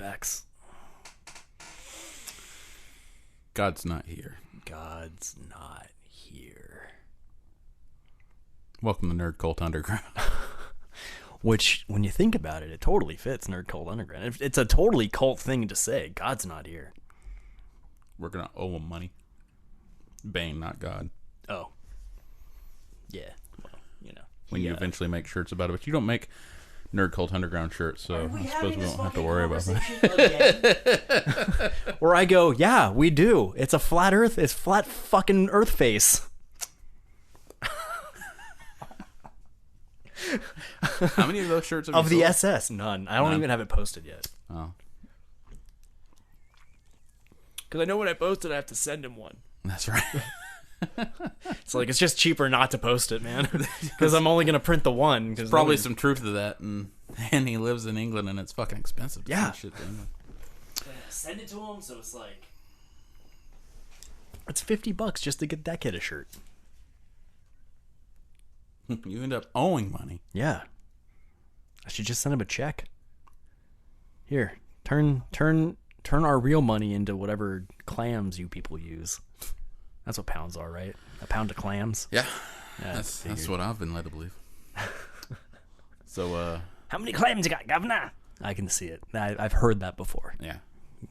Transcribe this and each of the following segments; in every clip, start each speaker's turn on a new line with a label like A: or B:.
A: Bex.
B: God's not here.
A: God's not here.
B: Welcome to Nerd Cult Underground.
A: Which, when you think about it, it totally fits Nerd Cult Underground. It's a totally cult thing to say. God's not here.
B: We're going to owe him money. Bane, not God.
A: Oh. Yeah. Well, you know.
B: When you eventually make shirts about it. But you don't make Nerd Cult Underground shirts, so I suppose we won't have to worry about that.
A: Where I go, yeah, we do. It's a flat earth. It's flat fucking earth face.
B: How many of those shirts have
A: of
B: you
A: the
B: sold?
A: SS? None. I don't even have it posted yet.
B: Oh.
A: Because I know when I post it, I have to send him one.
B: That's right.
A: It's like, it's just cheaper not to post it, man. Because I'm only going to print the one.
B: There's probably some truth to that. And he lives in England, and it's fucking expensive to send shit to England.
A: Send it to him, so it's like... It's $50 just to get that kid a shirt.
B: You end up owing money.
A: Yeah. I should just send him a check. Here, turn our real money into whatever clams you people use. That's what pounds are, right? A pound of clams.
B: Yeah, that's what I've been led to believe. So,
A: how many clams you got, governor? I can see it. I've heard that before.
B: Yeah,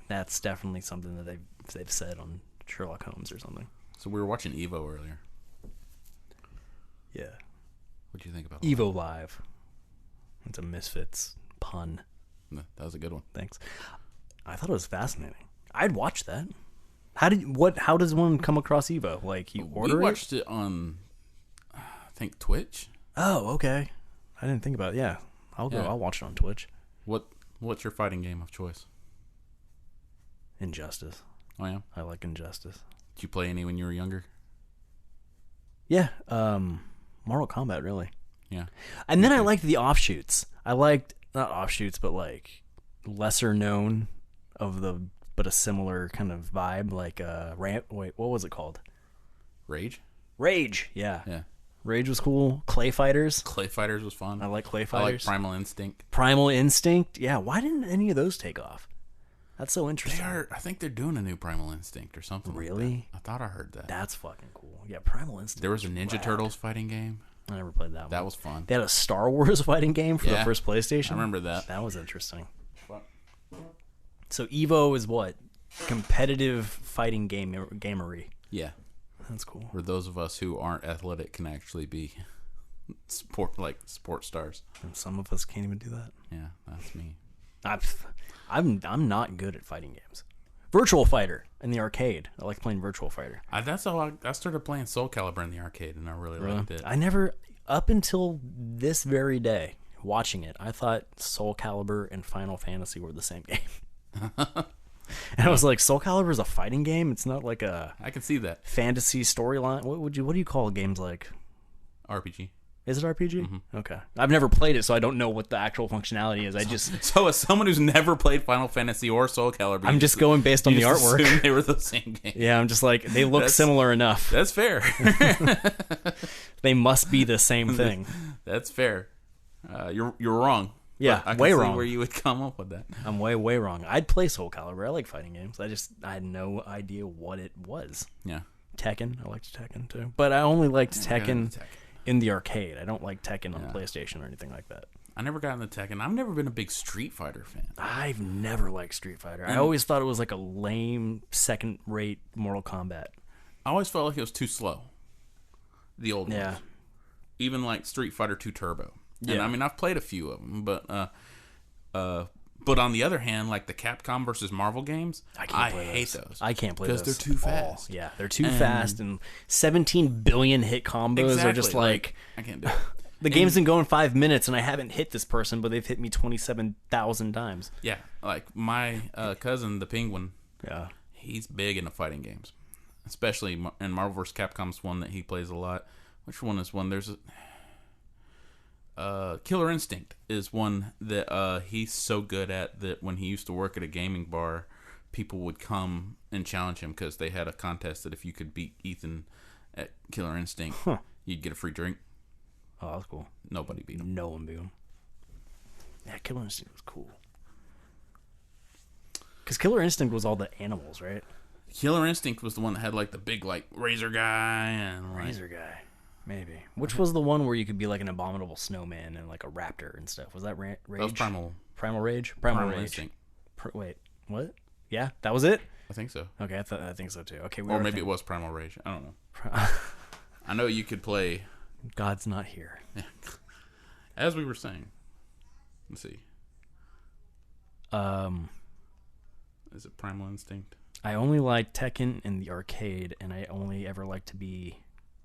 A: that's definitely something that they've said on Sherlock Holmes or something.
B: So we were watching Evo earlier.
A: Yeah.
B: What'd you think about
A: Evo Live? It's a Misfits pun.
B: That was a good one.
A: Thanks. I thought it was fascinating. I'd watch that. How does one come across Evo? Like, you order it?
B: We watched it on, I think, Twitch.
A: Oh, okay. I didn't think about it. Yeah. I'll watch it on Twitch.
B: What's your fighting game of choice?
A: Injustice.
B: Oh, yeah?
A: I like Injustice.
B: Did you play any when you were younger?
A: Yeah. Mortal Kombat, really.
B: Yeah.
A: And then I liked the offshoots. I liked, not offshoots, but like lesser known but a similar kind of vibe. Like, what was it called?
B: Rage?
A: Rage, yeah.
B: Yeah.
A: Rage was cool. Clay Fighters.
B: Clay Fighters was fun.
A: I like Clay Fighters.
B: I like Primal Instinct.
A: Primal Instinct. Yeah, why didn't any of those take off? That's so interesting.
B: I think they're doing a new Primal Instinct or something.
A: Really?
B: Like that. I thought I heard that.
A: That's fucking cool. Yeah, Primal Instinct.
B: There was a Ninja Turtles fighting game.
A: I never played that one.
B: That was fun.
A: They had a Star Wars fighting game for the first PlayStation.
B: I remember that.
A: That was interesting. So Evo is what? Competitive fighting gamery.
B: Yeah.
A: That's cool.
B: Where those of us who aren't athletic can actually be sport stars.
A: And some of us can't even do that.
B: Yeah, that's me.
A: I'm not good at fighting games. Virtual Fighter in the arcade. I like playing Virtual Fighter.
B: That's how I started playing Soul Calibur in the arcade, and I really liked it.
A: I never, up until this very day, watching it, I thought Soul Calibur and Final Fantasy were the same game. And I was like, Soul Calibur is a fighting game? It's not like a...
B: I can see that.
A: Fantasy storyline? What do you call games like?
B: RPG.
A: Is it RPG?
B: Mm-hmm.
A: Okay. I've never played it, so I don't know what the actual functionality is.
B: So as someone who's never played Final Fantasy or Soul Calibur...
A: I'm just going based on the artwork.
B: Assume they were the same game.
A: Yeah, I'm just like, they look similar enough.
B: That's fair.
A: They must be the same thing.
B: That's fair. You're wrong.
A: Yeah,
B: I can
A: way
B: see
A: wrong.
B: Where you would come up with that.
A: I'm way wrong. I'd play Soul Calibur. I like fighting games. I had no idea what it was.
B: Yeah.
A: Tekken. I liked Tekken too. But I only liked Tekken in the arcade. I don't like Tekken on PlayStation or anything like that.
B: I never got into Tekken. I've never been a big Street Fighter fan.
A: I've never liked Street Fighter. I always thought it was like a lame, second-rate Mortal Kombat.
B: I always felt like it was too slow. The old ones. Even like Street Fighter 2 Turbo. And I mean, I've played a few of them, but on the other hand, like the Capcom versus Marvel games, I hate those.
A: I can't play those
B: because they're too fast.
A: Yeah, they're too fast, and 17 billion hit combos are just like
B: I can't do it.
A: The game's been going 5 minutes, and I haven't hit this person, but they've hit me 27,000 times.
B: Yeah, like my cousin, the Penguin.
A: Yeah,
B: he's big into fighting games, especially in Marvel vs. Capcom's one that he plays a lot. Which one is one? There's a Killer Instinct is one that he's so good at that when he used to work at a gaming bar, people would come and challenge him because they had a contest that if you could beat Ethan at Killer Instinct, you'd get a free drink.
A: Oh, that's cool.
B: Nobody beat him.
A: No one beat him. Yeah, Killer Instinct was cool. Because Killer Instinct was all the animals, right?
B: Killer Instinct was the one that had like the big like razor guy and like,
A: Razor guy, maybe. Which was the one where you could be like an abominable snowman and like a raptor and stuff? Was that Rage?
B: that was Primal
A: Rage.
B: Primal
A: Rage.
B: Instinct.
A: Wait, what? Yeah, that was it.
B: I think so.
A: Okay, I think so too. Okay,
B: or maybe it was Primal Rage. I don't know. I know you could play.
A: God's not here.
B: As we were saying, let's see. Is it Primal Instinct?
A: I only like Tekken in the arcade, and I only ever like to be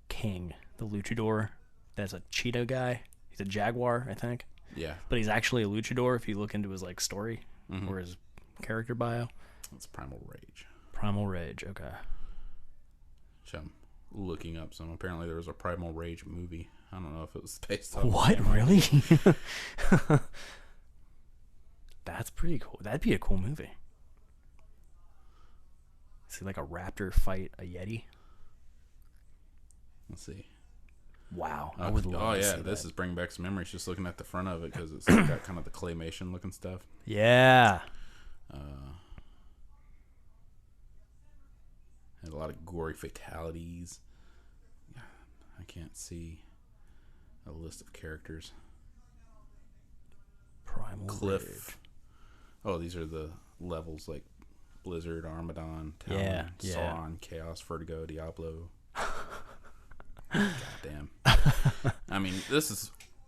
A: King, the luchador. That's a Cheetah guy. He's a jaguar, I think.
B: Yeah.
A: But he's actually a luchador if you look into his like story or his character bio.
B: It's Primal Rage.
A: Primal Rage, okay.
B: Which I'm looking up some. Apparently there was a Primal Rage movie. I don't know if it was based on...
A: What? Really? That's pretty cool. That'd be a cool movie. See like a raptor fight a yeti?
B: Let's see.
A: Wow. I would love to see that.
B: This is bringing back some memories just looking at the front of it because it's got kind of the claymation looking stuff.
A: Yeah.
B: Had a lot of gory fatalities. I can't see a list of characters.
A: Primal
B: Cliff.
A: Rage.
B: Oh, these are the levels like Blizzard, Armadon, Talon, Sauron, Chaos, Vertigo, Diablo. Goddamn. I mean,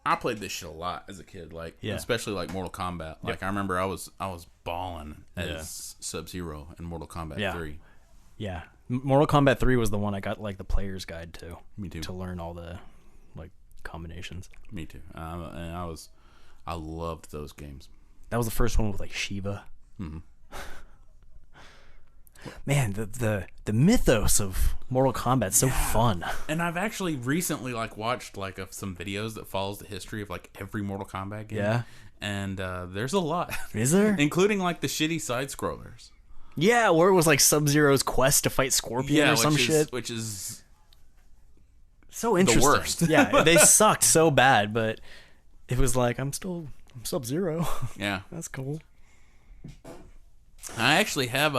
B: I played this shit a lot as a kid, like especially like Mortal Kombat. Like I remember I was balling as Sub-Zero in Mortal Kombat 3.
A: Yeah. Mortal Kombat 3 was the one I got like the player's guide to.
B: Me too.
A: To learn all the like combinations.
B: Me too. And I loved those games.
A: That was the first one with like Shiva. Mm-hmm. Man, the mythos of Mortal Kombat's so fun.
B: And I've actually recently like watched like some videos that follows the history of like every Mortal Kombat game. Yeah. And there's a lot.
A: Is there?
B: Including like the shitty side scrollers.
A: Yeah, where it was like Sub-Zero's quest to fight Scorpion or some shit.
B: Which is
A: so interesting.
B: The worst.
A: Yeah, they sucked so bad, but it was like I'm Sub-Zero.
B: Yeah.
A: That's cool.
B: I actually have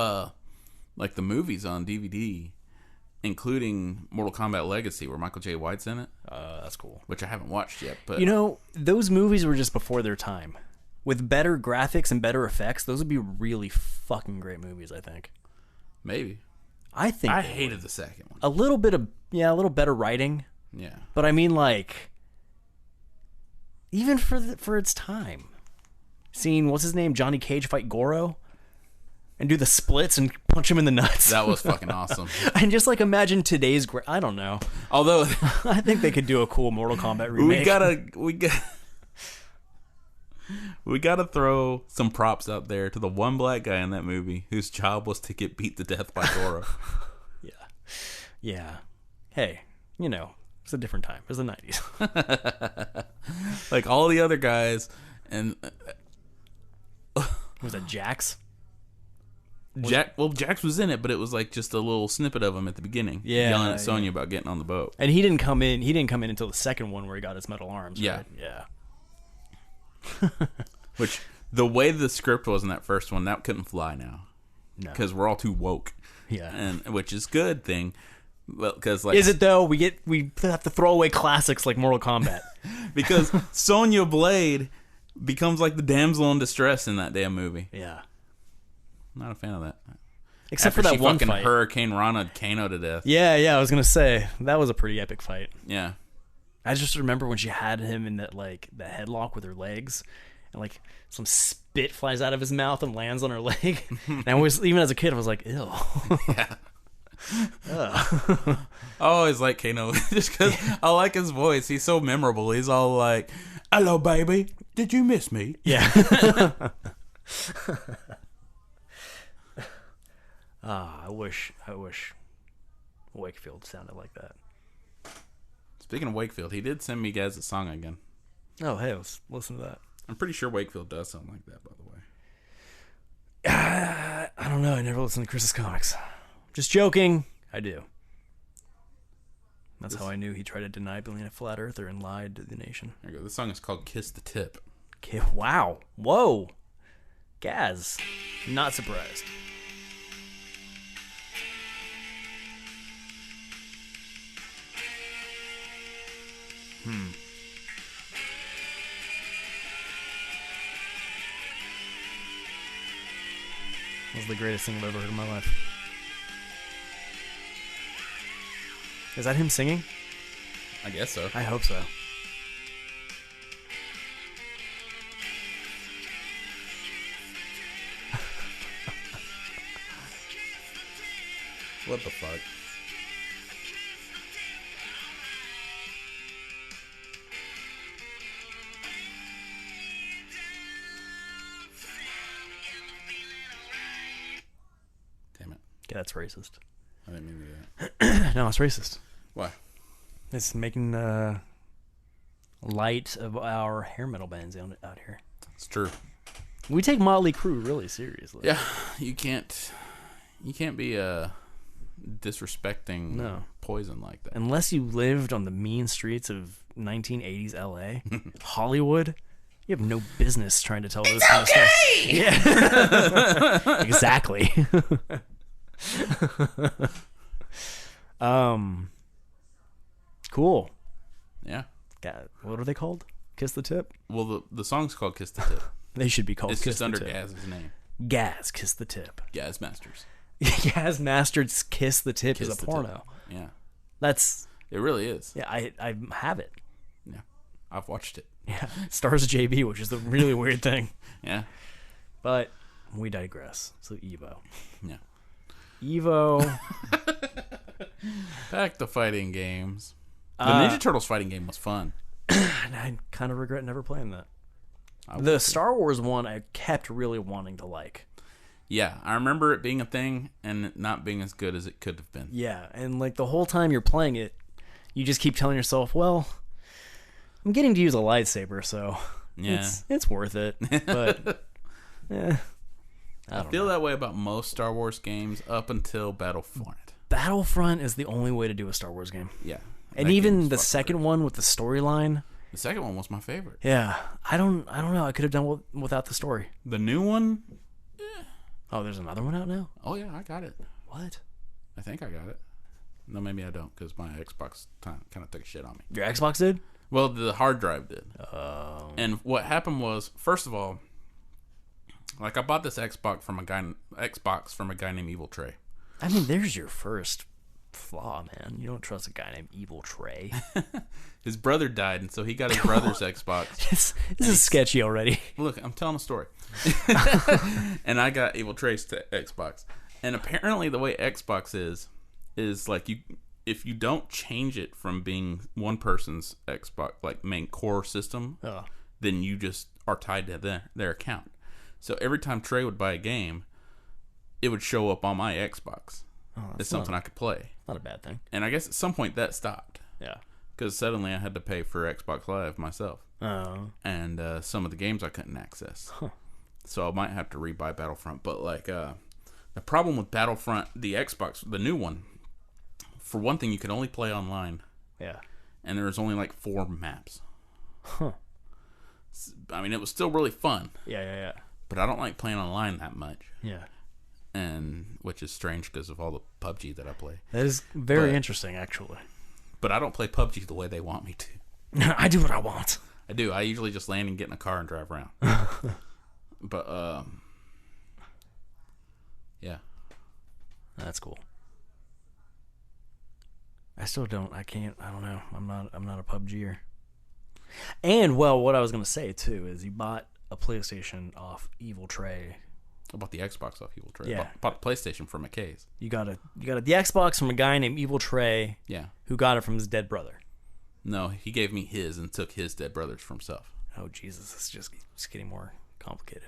B: like the movies on DVD, including Mortal Kombat Legacy, where Michael J. White's in it.
A: That's cool.
B: Which I haven't watched yet, but
A: those movies were just before their time. With better graphics and better effects, those would be really fucking great movies, I think.
B: Maybe.
A: I
B: hated the second one.
A: A little better writing.
B: Yeah.
A: But I mean, like, even for its time, seeing what's his name, Johnny Cage fight Goro. And do the splits and punch him in the nuts.
B: That was fucking awesome.
A: And just like imagine today's... I don't know.
B: Although...
A: I think they could do a cool Mortal Kombat remake.
B: We gotta throw some props out there to the one black guy in that movie whose job was to get beat to death by Goro.
A: Yeah. Hey, it's a different time. It was the 90s.
B: Like all the other guys and...
A: Was it Jax?
B: Jax was in it, but it was like just a little snippet of him at the beginning, yelling at Sonya about getting on the boat.
A: And he didn't come in. He didn't come in until the second one where he got his metal arms. Right?
B: Yeah. Which the way the script was in that first one, that couldn't fly now. No, because we're all too woke.
A: Yeah,
B: and which is good thing. Well, because like,
A: is it though? We have to throw away classics like Mortal Kombat
B: because Sonya Blade becomes like the damsel in distress in that damn movie.
A: Yeah.
B: Not a fan of that.
A: Except for that one fight.
B: Hurricane Rana Kano to death.
A: Yeah, I was gonna say that was a pretty epic fight.
B: Yeah. I
A: just remember when she had him in that like the headlock with her legs, and like some spit flies out of his mouth and lands on her leg. And I was, even as a kid, I was like, ew.
B: Yeah. I always like Kano just because I like his voice. He's so memorable. He's all like, "Hello, baby. Did you miss me?"
A: Yeah. I wish Wakefield sounded like that.
B: Speaking of Wakefield, he did send me guys a song again.
A: Oh, hey, let's listen to that.
B: I'm pretty sure Wakefield does sound like that, by the way.
A: I don't know. I never listened to Chris's comics. Just joking. I do. That's how I knew he tried to deny being a flat earther and lied to the nation.
B: There you go. This song is called Kiss the Tip.
A: Wow. Whoa. Gaz. Not surprised. That was the greatest thing I've ever heard in my life. Is that him singing?
B: I guess so.
A: I hope so.
B: What the fuck? Damn it.
A: Yeah, that's racist.
B: I didn't mean to do that.
A: No, it's racist.
B: Why?
A: It's making light of our hair metal bands out here.
B: It's true.
A: We take Motley Crue really seriously.
B: Yeah, you can't be disrespecting Poison like that.
A: Unless you lived on the mean streets of 1980s LA, Hollywood, you have no business trying to tell those kind of stuff. Yeah. Exactly. Cool.
B: Yeah.
A: God, what are they called? Kiss the Tip?
B: Well, the song's called Kiss the Tip.
A: They should be called
B: It's
A: Kiss
B: just
A: the
B: under
A: Tip.
B: Gaz's name.
A: Gaz, Kiss the Tip.
B: Gaz Masters.
A: Gaz Masters Kiss the Tip
B: Kiss
A: is a
B: the
A: porno.
B: Tip. Yeah.
A: That's...
B: It really is.
A: Yeah, I have it.
B: Yeah. I've watched it.
A: Yeah. Stars JB, which is the really weird thing.
B: Yeah.
A: But we digress. So Evo.
B: Yeah.
A: Evo.
B: Back to fighting games. The Ninja Turtles fighting game was fun.
A: And I kind of regret never playing that. The Star Wars one I kept really wanting to like.
B: Yeah, I remember it being a thing and it not being as good as it could have been.
A: Yeah, and like the whole time you're playing it, you just keep telling yourself, well, I'm getting to use a lightsaber, so
B: yeah,
A: it's worth it. But
B: I feel that way about most Star Wars games up until Battlefront.
A: Battlefront is the only way to do a Star Wars game.
B: Yeah.
A: And even the second one with the storyline.
B: The second one was my favorite.
A: Yeah. I don't know. I could have done without the story.
B: The new one?
A: Oh, there's another one out now?
B: Oh, yeah, I got it.
A: What?
B: I think I got it. No, maybe I don't, because my Xbox kind of took a shit on me.
A: Your Xbox did?
B: Well, the hard drive did.
A: Oh.
B: And what happened was, first of all, like I bought this Xbox from a guy named Evil Trey. I
A: mean, there's your first flaw, man. You don't trust a guy named Evil Trey.
B: His brother died, and so he got his brother's Xbox.
A: This is sketchy already.
B: Look, I'm telling a story. And I got Evil Trey's Xbox. And apparently the way Xbox is like if you don't change it from being one person's Xbox, like main core system, then you just are tied to their account. So every time Trey would buy a game, it would show up on my Xbox. It's something I could play.
A: Not a bad thing.
B: And I guess at some point that stopped.
A: Yeah.
B: Because suddenly I had to pay for Xbox Live myself.
A: Oh.
B: And some of the games I couldn't access. Huh. So I might have to rebuy Battlefront. But like the problem with Battlefront, the Xbox, the new one, for one thing, you could only play online.
A: Yeah.
B: And there was only like 4 maps.
A: Huh.
B: I mean, it was still really fun.
A: Yeah.
B: But I don't like playing online that much.
A: Yeah.
B: And which is strange because of all the PUBG that I play.
A: That is very interesting, actually.
B: But I don't play PUBG the way they want me to.
A: I do what I want.
B: I do. I usually just land and get in a car and drive around. But yeah,
A: that's cool. I still don't. I can't. I don't know. I'm not a PUBGer. And well, what I was gonna say too is you bought a PlayStation off Evil Trey.
B: I bought the Xbox off Evil Trey.
A: Yeah.
B: Bought a PlayStation from McKay's.
A: You got the Xbox from a guy named Evil Trey.
B: Yeah.
A: Who got it from his dead brother.
B: No, he gave me his and took his dead brother's for himself.
A: Oh Jesus, it's just getting more complicated.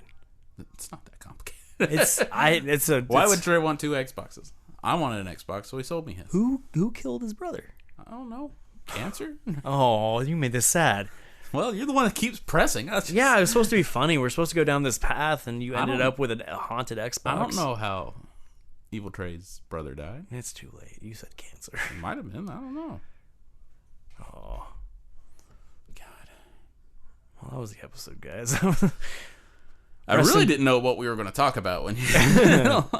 B: It's not that complicated.
A: Why
B: would Trey want 2 Xboxes? I wanted an Xbox, so he sold me his.
A: Who killed his brother?
B: I don't know. Cancer?
A: Oh, you made this sad.
B: Well, you're the one that keeps pressing.
A: Yeah, it was supposed to be funny. We're supposed to go down this path, and you ended up with a haunted Xbox.
B: I don't know how Evil Trey's brother died.
A: It's too late. You said cancer.
B: It might have been. I don't know.
A: Oh, God. Well, that was the episode, guys.
B: I really didn't know what we were going to talk about when you...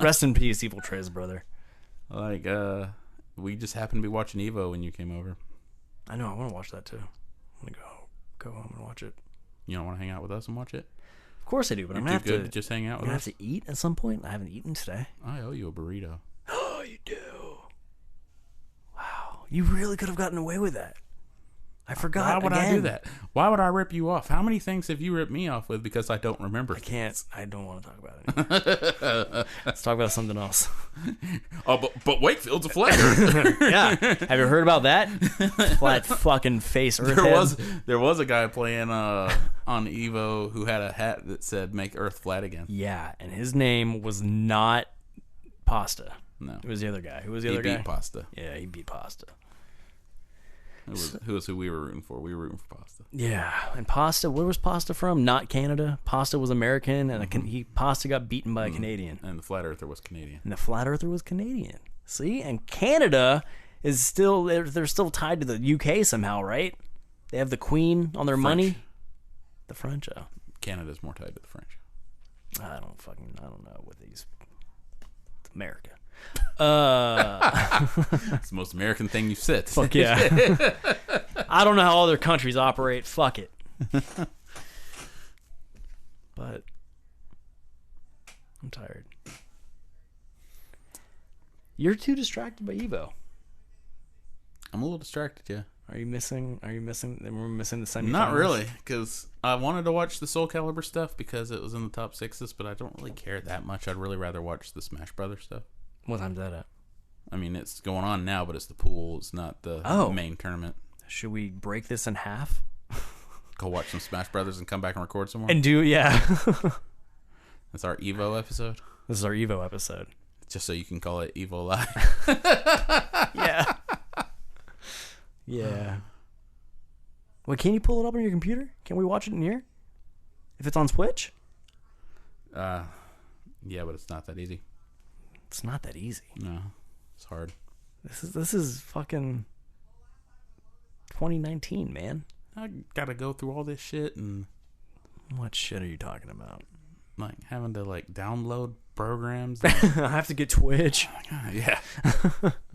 A: Rest in peace, Evil Trez, brother.
B: Like, we just happened to be watching Evo when you came over.
A: I know, I want to watch that too. I'm going to go home and watch it.
B: You don't want to hang out with us and watch it?
A: Of course I do, but
B: You're
A: I'm going to have to...
B: just hang out with us?
A: I'm going to have to eat at some point. I haven't eaten today.
B: I owe you a burrito.
A: Oh, you do? Wow. You really could have gotten away with that. I forgot.
B: Why would I do that? Why would I rip you off? How many things have you ripped me off with because I don't remember?
A: I can't. I don't want to talk about it anymore. Let's talk about something else.
B: Oh, but Wakefield's a flat earther.
A: Yeah. Have you heard about that? Flat fucking face Earth
B: There was a guy playing on Evo who had a hat that said "Make Earth Flat Again."
A: Yeah, and his name was not Pasta.
B: No,
A: it was the other guy. Who was the other guy?
B: He beat Pasta.
A: Yeah, he beat Pasta.
B: Who was who we were rooting for? We were rooting for Pasta.
A: Yeah, and Pasta. Where was Pasta from? Not Canada. Pasta was American, and Pasta got beaten by a Canadian.
B: And the Flat Earther was Canadian.
A: And the Flat Earther was Canadian. See, and Canada is still they're still tied to the UK somehow, right? They have the Queen on their money. The French. Oh.
B: Canada's more tied to the French.
A: I don't know what these. It's America.
B: It's the most American thing you've said.
A: Fuck yeah. I don't know how other countries operate. Fuck it. But I'm tired. You're too distracted by Evo.
B: I'm a little distracted, yeah.
A: We're missing the semifinals.
B: Not really, because I wanted to watch the Soul Calibur stuff because it was in the top 6s, but I don't really care that much. I'd really rather watch the Smash Brothers stuff.
A: What time's that at?
B: I mean, it's going on now, but it's the pool. It's not the main tournament.
A: Should we break this in half?
B: Go watch some Smash Brothers and come back and record some more?
A: And yeah.
B: That's our Evo episode?
A: This is our Evo episode.
B: Just so you can call it Evo Live.
A: Yeah. Yeah. Wait, can you pull it up on your computer? Can we watch it in here? If it's on Switch?
B: Yeah, but it's not that easy.
A: It's not that easy.
B: No, it's hard.
A: This is fucking 2019, man.
B: I gotta go through all this shit and...
A: What shit are you talking about?
B: Like, having to, like, download programs.
A: I have to get Twitch.
B: Yeah.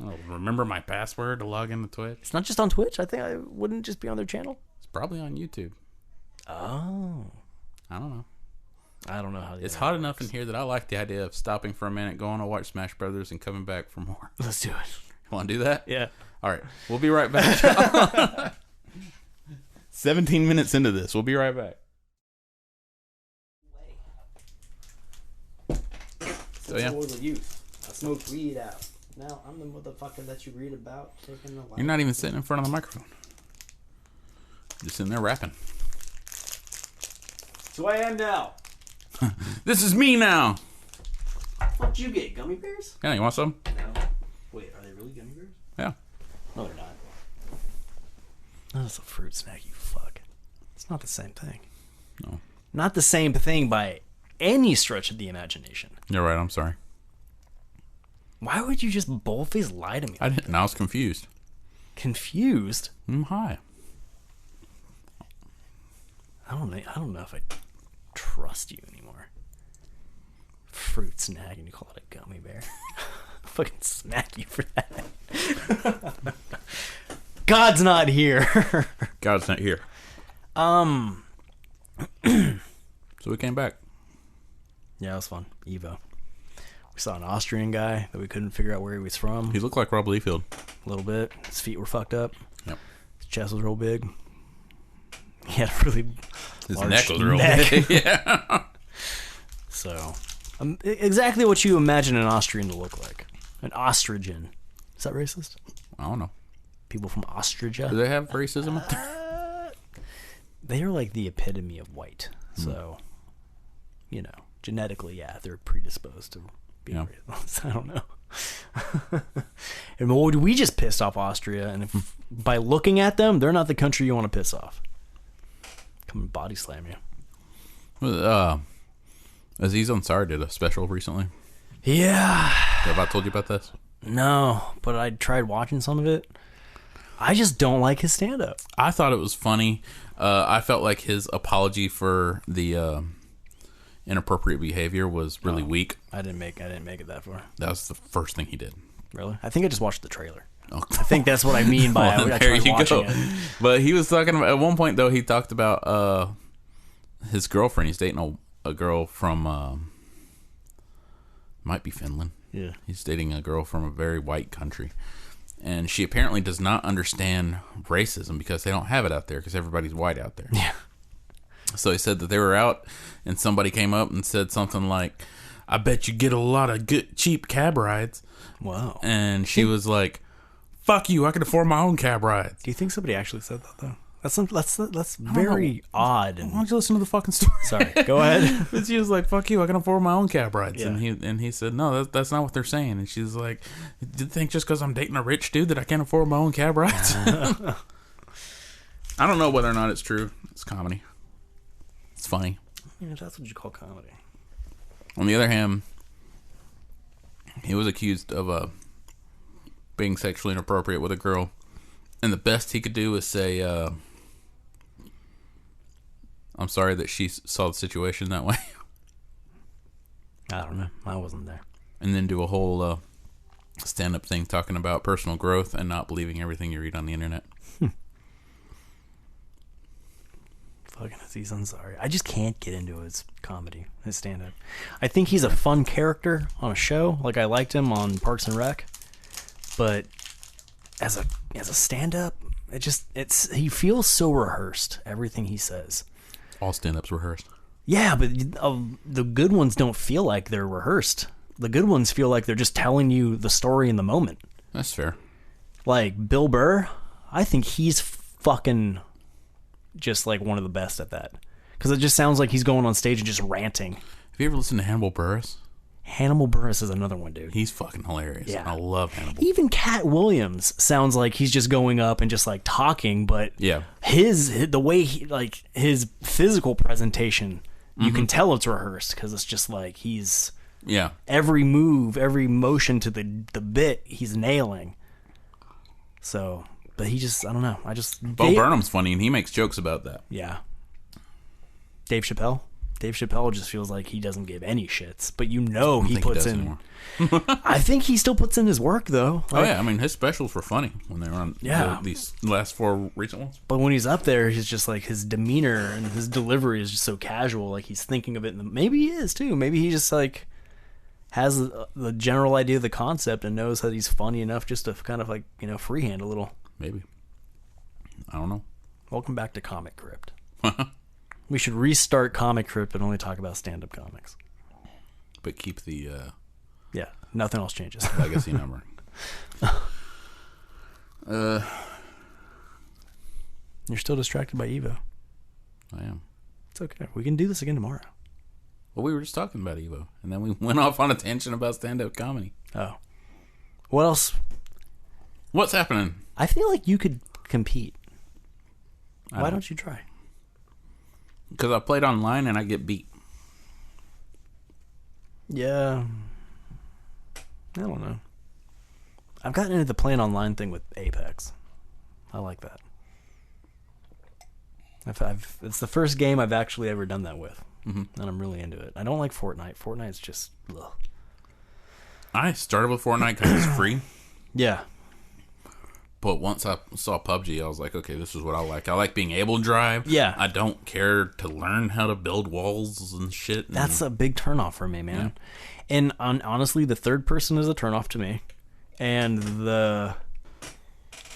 B: I'll remember my password to log into Twitch.
A: It's not just on Twitch. I think I wouldn't just be on their channel.
B: It's probably on YouTube.
A: Oh.
B: I don't know.
A: I don't know how
B: it's hot enough in here that I like the idea of stopping for a minute, going to watch Smash Brothers, and coming back for more.
A: Let's do it.
B: Want to do that?
A: Yeah.
B: All right. We'll be right back. 17 minutes into this. We'll be right back. So, yeah.
A: I smoked weed out. Now I'm the motherfucker that you read about taking the light.
B: You're not even sitting in front of the microphone. Just sitting there rapping.
A: So I am now.
B: This is me now.
A: What'd you get? Gummy bears?
B: Yeah, you want some?
A: No. Wait, are they really gummy bears?
B: Yeah.
A: No, they're not. No, it's a fruit snack, you fuck. It's not the same thing.
B: No.
A: Not the same thing by any stretch of the imagination.
B: You're right, I'm sorry.
A: Why would you just boldface lie to me?
B: I didn't. I was confused.
A: Confused?
B: I'm high.
A: I don't know if I trust you anymore. Fruit snack and you call it a gummy bear. I'll fucking smack you for that. God's not here.
B: God's not here. So we came back.
A: Yeah, it was fun. Evo. We saw an Austrian guy that we couldn't figure out where he was from.
B: He looked like Rob Liefeld.
A: A little bit. His feet were fucked up.
B: Yep.
A: His chest was real big. He had a really
B: His neck was real big. Yeah.
A: So, exactly what you imagine an Austrian to look like. An ostrigen. Is that racist?
B: I don't know.
A: People from Ostrija.
B: Do they have racism?
A: They are like the epitome of white. So, you know, genetically, yeah, they're predisposed to being racist. I don't know. And we just pissed off Austria, and if, by looking at them, they're not the country you want to piss off. Come and body slam you.
B: Aziz Ansari did a special recently.
A: Yeah.
B: Have I told you about this?
A: No, but I tried watching some of it. I just don't like his stand-up.
B: I thought it was funny. I felt like his apology for the inappropriate behavior was really weak.
A: I didn't make it that far.
B: That was the first thing he did.
A: Really? I think I just watched the trailer.
B: Oh.
A: I think that's what I mean by
B: Well,
A: I
B: there
A: tried
B: you
A: watching
B: go.
A: it.
B: But he was talking about, at one point though, he talked about his girlfriend. He's dating a girl from might be Finland.
A: Yeah.
B: He's dating a girl from a very white country. And she apparently does not understand racism because they don't have it out there because everybody's white out there.
A: Yeah.
B: So he said that they were out and somebody came up and said something like, I bet you get a lot of good cheap cab rides.
A: Wow.
B: And she was like, fuck you, I can afford my own cab rides.
A: Do you think somebody actually said that though? That's very odd.
B: Why don't you listen to the fucking story?
A: Sorry, go ahead.
B: But she was like, fuck you, I can afford my own cab rides.
A: Yeah.
B: And he said, no, that's not what they're saying. And she's like, do you think just because I'm dating a rich dude that I can't afford my own cab rides? I don't know whether or not it's true. It's comedy. It's funny.
A: Yeah, that's what you call comedy.
B: On the other hand, he was accused of being sexually inappropriate with a girl. And the best he could do is say, I'm sorry that she saw the situation that way.
A: I don't know. I wasn't there.
B: And then do a whole stand-up thing talking about personal growth and not believing everything you read on the internet.
A: Fucking Aziz Ansari. I just can't get into his comedy, his stand-up. I think he's a fun character on a show. Like, I liked him on Parks and Rec. But as a stand-up, he feels so rehearsed, everything he says.
B: All stand-ups rehearsed.
A: Yeah, but the good ones don't feel like they're rehearsed. The good ones feel like they're just telling you the story in the moment.
B: That's fair.
A: Like Bill Burr, I think he's fucking just like one of the best at that. Because it just sounds like he's going on stage and just ranting.
B: Have you ever listened to Hannibal Buress?
A: Hannibal Buress is anher one, dude.
B: He's fucking hilarious.
A: Yeah.
B: I love Hannibal.
A: Even Cat Williams sounds like he's just going up and just like talking, but
B: Yeah.
A: the way he, like, his physical presentation, you can tell it's rehearsed because it's just like he's
B: Yeah.
A: every move, every motion to the bit he's nailing. So, but he just, I don't know.
B: Bo Burnham's funny and he makes jokes about that.
A: Yeah. Dave Chappelle just feels like he doesn't give any shits, but you know he puts in. I think he still puts in his work though.
B: Oh yeah, I mean his specials were funny when they were on these last 4 recent ones.
A: But when he's up there, he's just like his demeanor and his delivery is just so casual. Like he's thinking of it. Maybe he is too. Maybe he just like has the general idea of the concept and knows that he's funny enough just to kind of like, freehand a little.
B: Maybe. I don't know.
A: Welcome back to Comic Crypt. We should restart Comic Crypt and only talk about stand-up comics.
B: But keep the
A: Yeah, nothing else changes.
B: legacy number.
A: You're still distracted by Evo.
B: I am.
A: It's okay. We can do this again tomorrow.
B: Well, we were just talking about Evo, and then we went off on a tangent about stand-up comedy.
A: Oh. What else?
B: What's happening?
A: I feel like you could compete. Why don't you try?
B: Because I played online and I get beat.
A: Yeah. I don't know. I've gotten into the playing online thing with Apex. I like that. It's the first game I've actually ever done that with. And I'm really into it. I don't like Fortnite. Fortnite's just... ugh.
B: I started with Fortnite because it's free.
A: Yeah.
B: But once I saw PUBG, I was like, okay, this is what I like. I like being able to drive.
A: Yeah.
B: I don't care to learn how to build walls and shit. And
A: That's a big turnoff for me, man. Yeah. And honestly, the third person is a turnoff to me. And the...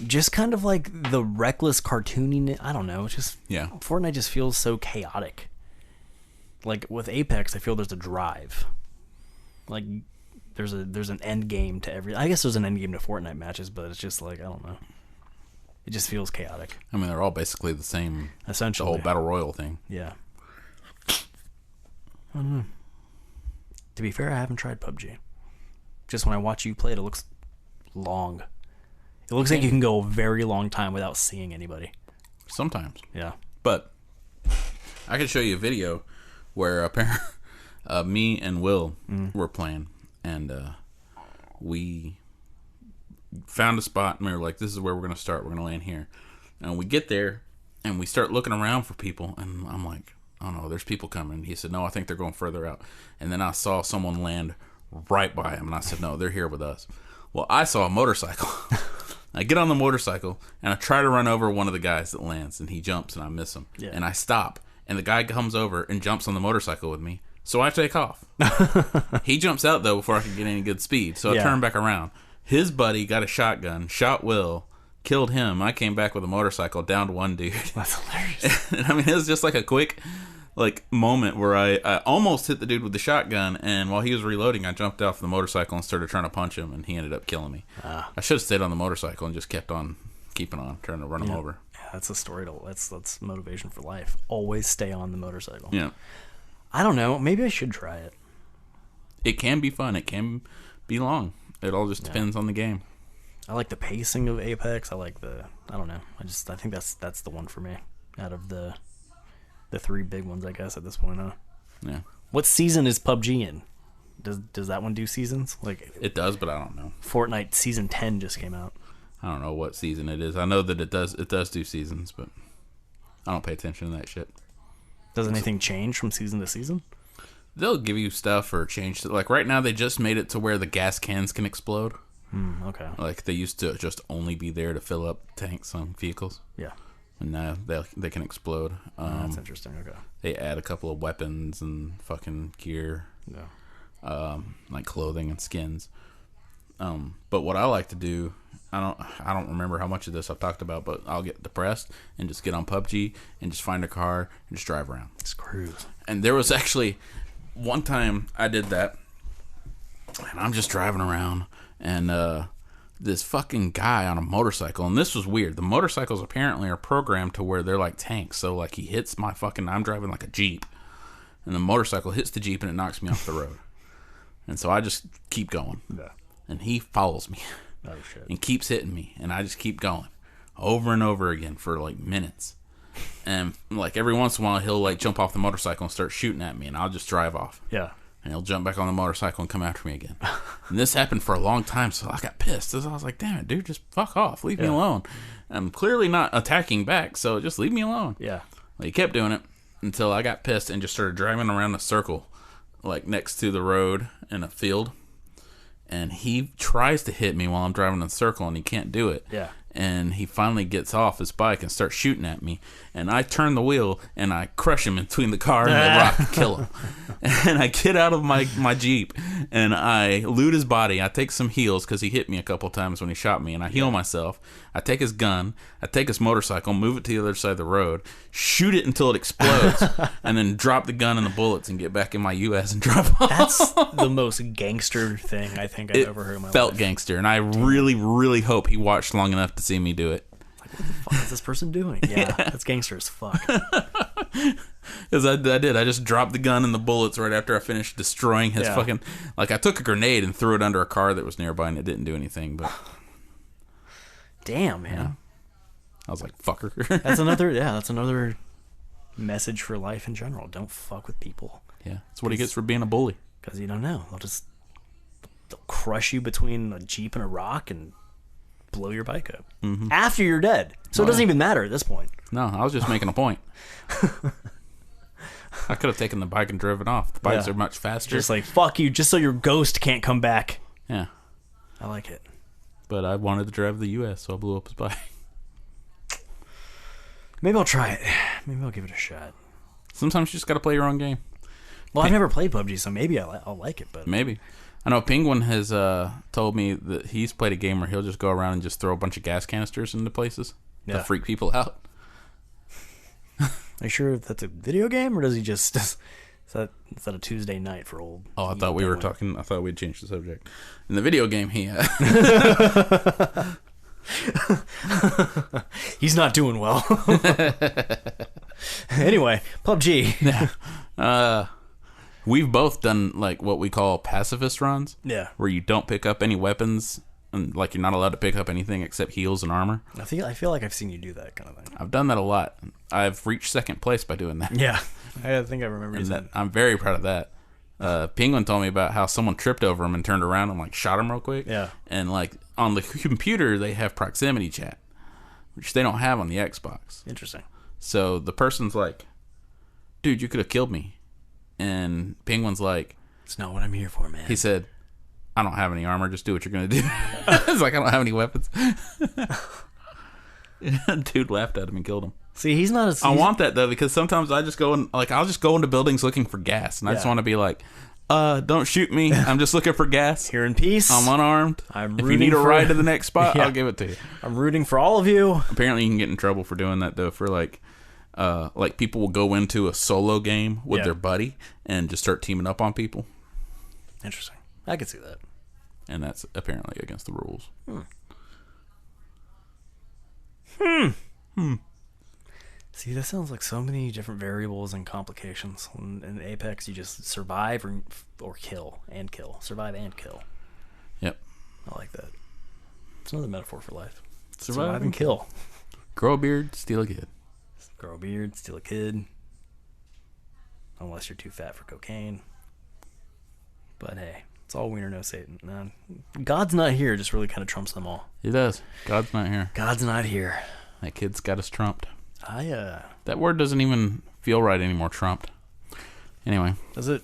A: just kind of like the reckless cartooniness. I don't know. It's just...
B: yeah.
A: Fortnite just feels so chaotic. Like with Apex, I feel there's a drive. Like... There's an end game to every... I guess there's an end game to Fortnite matches, but it's just like, I don't know. It just feels chaotic.
B: I mean, they're all basically the same.
A: Essentially.
B: The whole Battle Royale thing.
A: Yeah. I don't know. To be fair, I haven't tried PUBG. Just when I watch you play it, it looks long. It looks like you can go a very long time without seeing anybody.
B: Sometimes.
A: Yeah.
B: But I could show you a video where apparently me and Will were playing. And we found a spot, and we were like, this is where we're going to start. We're going to land here. And we get there, and we start looking around for people. And I'm like, oh no, there's people coming. He said, no, I think they're going further out. And then I saw someone land right by him, and I said, no, they're here with us. Well, I saw a motorcycle. I get on the motorcycle, and I try to run over one of the guys that lands, and he jumps, and I miss him. Yeah. And I stop, and the guy comes over and jumps on the motorcycle with me, so I take off. He jumps out, though, before I can get any good speed, so I turn back around. His buddy got a shotgun, shot Will, killed him. I came back with a motorcycle, downed one dude.
A: That's hilarious.
B: And, I mean, it was just like a quick moment where I almost hit the dude with the shotgun, and while he was reloading, I jumped off the motorcycle and started trying to punch him, and he ended up killing me. I should have stayed on the motorcycle and just kept on keeping on, trying to run him over.
A: Yeah, that's a story that's motivation for life. Always stay on the motorcycle.
B: Yeah.
A: I don't know. Maybe I should try it.
B: It can be fun. It can be long. It all just depends on the game.
A: I like the pacing of Apex. I don't know. I think that's the one for me out of the three big ones, I guess, at this point, huh?
B: Yeah.
A: What season is PUBG in? Does that one do seasons? Like
B: it does, but I don't know.
A: Fortnite season 10 just came out.
B: I don't know what season it is. I know that it does do seasons, but I don't pay attention to that shit.
A: Does anything change from season to season?
B: They'll give you stuff or change. Like right now, they just made it to where the gas cans can explode.
A: Okay.
B: Like they used to just only be there to fill up tanks on vehicles.
A: Yeah.
B: And now they can explode.
A: That's interesting. Okay.
B: They add a couple of weapons and fucking gear.
A: Yeah.
B: Like clothing and skins. But what I like to do, I don't remember how much of this I've talked about, but I'll get depressed and just get on PUBG and just find a car and just drive around.
A: Just cruise.
B: And there was actually one time I did that, and I'm just driving around, and this fucking guy on a motorcycle, and this was weird. The motorcycles apparently are programmed to where they're like tanks, so like he hits my fucking, I'm driving like a Jeep, and the motorcycle hits the Jeep and it knocks me off the road. And so I just keep going.
A: Yeah.
B: And he follows me.
A: Oh, shit.
B: And keeps hitting me, and I just keep going over and over again for like minutes. And like every once in a while he'll like jump off the motorcycle and start shooting at me, and I'll just drive off.
A: Yeah.
B: And he'll jump back on the motorcycle and come after me again. And this happened for a long time, so I got pissed. So I was like, damn it, dude, just fuck off. Leave me alone. I'm clearly not attacking back, so just leave me alone.
A: Yeah.
B: Well, he kept doing it until I got pissed and just started driving around a circle, like next to the road in a field. And he tries to hit me while I'm driving in a circle, and he can't do it.
A: Yeah.
B: And he finally gets off his bike and starts shooting at me. And I turn the wheel, and I crush him in between the car and the rock and kill him. And I get out of my Jeep, and I loot his body. I take some heals because he hit me a couple times when he shot me, and I heal myself. I take his gun. I take his motorcycle, move it to the other side of the road, shoot it until it explodes, and then drop the gun and the bullets and get back in my US and drive off.
A: That's the most gangster thing I think I've ever heard in my life.
B: It felt gangster, and I really, really hope he watched long enough to see me do it.
A: Like, what the fuck is this person doing? Yeah, that's gangster as fuck.
B: Because I did. I just dropped the gun and the bullets right after I finished destroying his fucking... Like, I took a grenade and threw it under a car that was nearby, and it didn't do anything, but...
A: Damn, man.
B: Yeah. I was like, fucker.
A: That's another message for life in general. Don't fuck with people.
B: Yeah, that's what he gets for being a bully.
A: Because you don't know. They'll crush you between a Jeep and a rock and blow your bike up. Mm-hmm. After you're dead. So it doesn't even matter at this point.
B: No, I was just making a point. I could have taken the bike and driven off. The bikes are much faster.
A: Just like, fuck you, just so your ghost can't come back.
B: Yeah.
A: I like it.
B: But I wanted to drive the US, so I blew up his bike.
A: Maybe I'll try it. Maybe I'll give it a shot.
B: Sometimes you just got to play your own game.
A: Well, I've never played PUBG, so maybe I'll like it. But
B: maybe. I know Penguin has told me that he's played a game where he'll just go around and just throw a bunch of gas canisters into places to freak people out.
A: Are you sure if that's a video game, or does he just... Is that a Tuesday night for old...
B: Oh, I thought we were talking... I thought we'd changed the subject. In the video game, he...
A: He's not doing well. Anyway, PUBG.
B: Yeah. We've both done like what we call pacifist runs.
A: Yeah.
B: Where you don't pick up any weapons, and like you're not allowed to pick up anything except heals and armor.
A: I feel like I've seen you do that kind of thing.
B: I've done that a lot. I've reached second place by doing that.
A: Yeah. I think I remember
B: that. I'm very proud of that. Penguin told me about how someone tripped over him and turned around and like shot him real quick.
A: Yeah.
B: And like on the computer they have proximity chat, which they don't have on the Xbox.
A: Interesting.
B: So the person's like dude, you could have killed me. And Penguin's like,
A: it's not what I'm here for, man.
B: He said, I don't have any armor. Just do what you're going to do. It's like, I don't have any weapons. Dude laughed at him and killed him.
A: See, he's not as...
B: I want that, though, because sometimes I just go in, like, I'll just go into buildings looking for gas. And I just want to be like, don't shoot me. I'm just looking for gas.
A: Here in peace.
B: I'm unarmed. If you need a ride to the next spot, I'll give it to you.
A: I'm rooting for all of you.
B: Apparently, you can get in trouble for doing that, though, for, like people will go into a solo game with their buddy and just start teaming up on people.
A: Interesting. I can see that.
B: And that's apparently against the rules.
A: See, that sounds like so many different variables and complications. In Apex, you just survive or kill and kill. Survive and kill.
B: Yep.
A: I like that. It's another metaphor for life.
B: Survive
A: and kill.
B: Grow a beard, steal a kid.
A: Grow a beard, steal a kid. Unless you're too fat for cocaine. But hey, it's all wiener, no Satan. God's not here just really kind of trumps them all.
B: He does. God's not here.
A: God's not here.
B: That kid's got us trumped.
A: That
B: word doesn't even feel right anymore, trumped. Anyway.
A: Does it?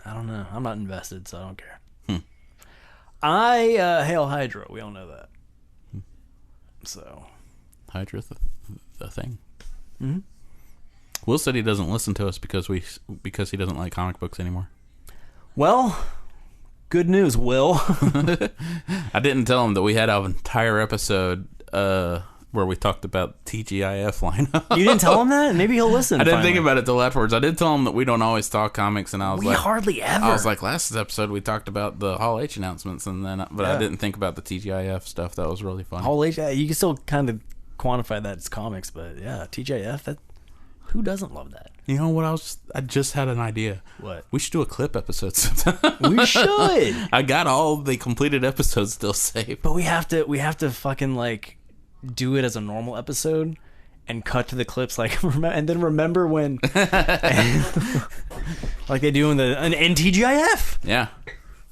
A: I don't know. I'm not invested, so I don't care. Hail Hydra. We all know that. So.
B: Hydra's the thing.
A: Mm-hmm.
B: Will said he doesn't listen to us because he doesn't like comic books anymore.
A: Well, good news, Will.
B: I didn't tell him that we had an entire episode where we talked about TGIF lineup.
A: You didn't tell him that? Maybe he'll listen.
B: I didn't think about it till afterwards. I did tell him that we don't always talk comics, and
A: we hardly ever.
B: I was like, last episode we talked about the Hall H announcements, and then I didn't think about the TGIF stuff. That was really fun.
A: Hall H, you can still kind of quantify that as comics, but yeah, TGIF. Who doesn't love that?
B: You know what? I just had an idea.
A: What?
B: We should do a clip episode sometime.
A: We should.
B: I got all the completed episodes still saved,
A: but we have to fucking like do it as a normal episode and cut to the clips like and then remember when like they do in TGIF.
B: Yeah.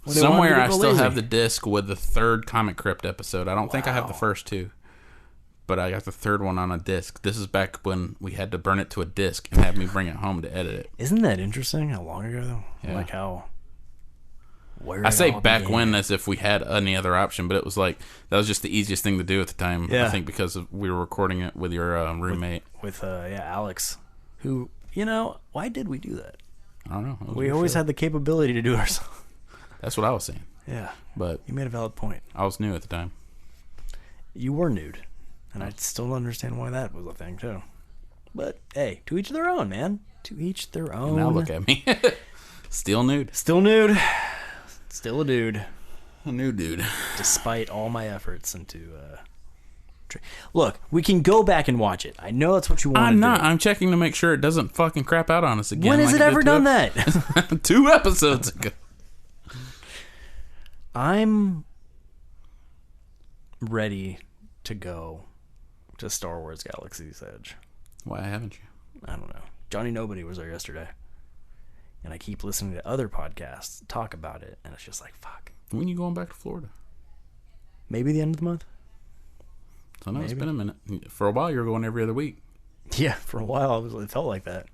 B: Somewhere I still have the disc with the third Comic Crypt episode. I don't think I have the first two. But I got the third one on a disc. This is back when we had to burn it to a disc and have me bring it home to edit it.
A: Isn't that interesting? How long ago though?
B: Yeah.
A: Like how? Where
B: I say back when as if we had any other option, but it was like that was just the easiest thing to do at the time. Yeah. I think because we were recording it with your roommate,
A: with Alex, who why did we do that?
B: I don't know.
A: We always had the capability to do it ourselves.
B: That's what I was saying.
A: Yeah,
B: but
A: you made a valid point.
B: I was new at the time.
A: You were nude. And I still don't understand why that was a thing, too. But, hey, to each their own, man. To each their own.
B: Now look at me. Still nude.
A: Still nude. Still a dude.
B: A new dude.
A: Despite all my efforts into... Look, we can go back and watch it. I know that's what you want to do.
B: I'm not. I'm checking to make sure it doesn't fucking crap out on us again.
A: When has it ever done that?
B: 2 episodes ago.
A: I'm ready to go to Star Wars Galaxy's Edge.
B: Why haven't you?
A: I don't know. Johnny Nobody was there yesterday. And I keep listening to other podcasts talk about it, and it's just like, fuck.
B: When are you going back to Florida?
A: Maybe the end of the month.
B: I know. It's been a minute. For a while, you were going every other week.
A: Yeah, for a while, it felt like that.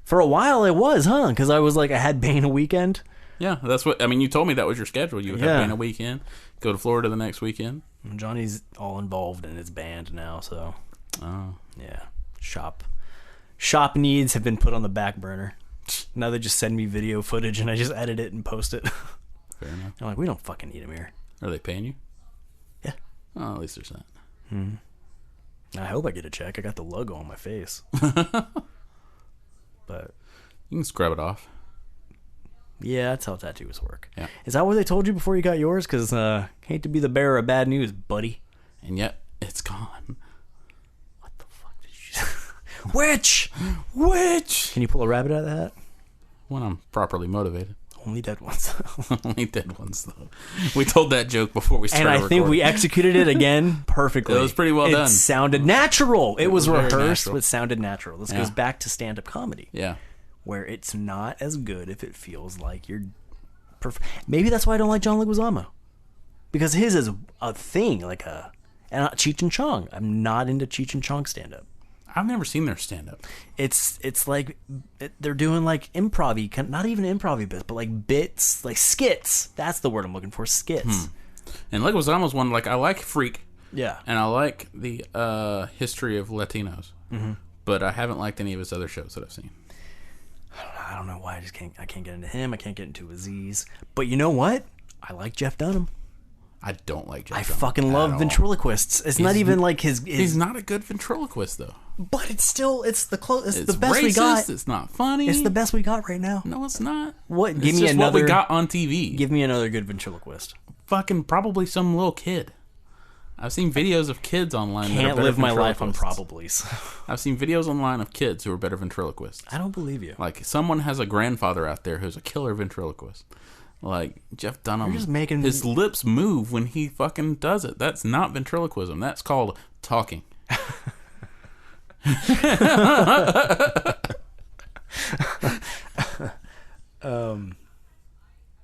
A: For a while, it was, huh? Because I was like, I had Bane a weekend.
B: Yeah, that's what, I mean, you told me that was your schedule. You would have Bane a weekend, go to Florida the next weekend.
A: Johnny's all involved in his band now, so.
B: Oh.
A: Yeah. Shop needs have been put on the back burner. Now they just send me video footage and I just edit it and post it.
B: Fair enough.
A: I'm like, we don't fucking need him here.
B: Are they paying you?
A: Yeah.
B: Oh, at least there's that.
A: I hope I get a check. I got the logo on my face. But
B: you can scrub it off.
A: Yeah, that's how tattoos work.
B: Yeah.
A: Is that what they told you before you got yours? Because hate to be the bearer of bad news, buddy.
B: And yet, it's gone.
A: What the fuck did you say? Which? Can you pull a rabbit out of the hat?
B: When I'm properly motivated.
A: Only dead ones.
B: Only dead ones, though. We told that joke before we started
A: recording. And I think we executed it again perfectly.
B: It was pretty well done.
A: It sounded natural. It was rehearsed, but sounded natural. This goes back to stand-up comedy.
B: Yeah.
A: Where it's not as good if it feels like you're... Maybe that's why I don't like John Leguizamo. Because his is a thing, like a... And Cheech and Chong. I'm not into Cheech and Chong stand-up.
B: I've never seen their stand-up.
A: It's like they're doing like improv-y, not even improv-y bits, but like bits, like skits. That's the word I'm looking for, skits.
B: And Leguizamo's one, like, I like Freak.
A: Yeah.
B: And I like the history of Latinos. Mm-hmm. But I haven't liked any of his other shows that I've seen.
A: I don't know why I can't get into him. I can't get into Aziz. But you know what? I like Jeff Dunham.
B: I don't like Jeff
A: I
B: Dunham
A: fucking love ventriloquists. It's not even like his.
B: He's not a good ventriloquist, though.
A: But it's the best
B: racist,
A: we got.
B: It's not funny.
A: It's the best we got right now.
B: No, it's not.
A: What?
B: Give me another. What we got on TV.
A: Give me another good ventriloquist.
B: Fucking probably some little kid. I've seen videos of kids online.
A: Can't live my life on probablys.
B: I've seen videos online of kids who are better ventriloquists.
A: I don't believe you.
B: Like, someone has a grandfather out there who's a killer ventriloquist. Like, Jeff Dunham.
A: You're just making
B: his lips move when he fucking does it. That's not ventriloquism. That's called talking.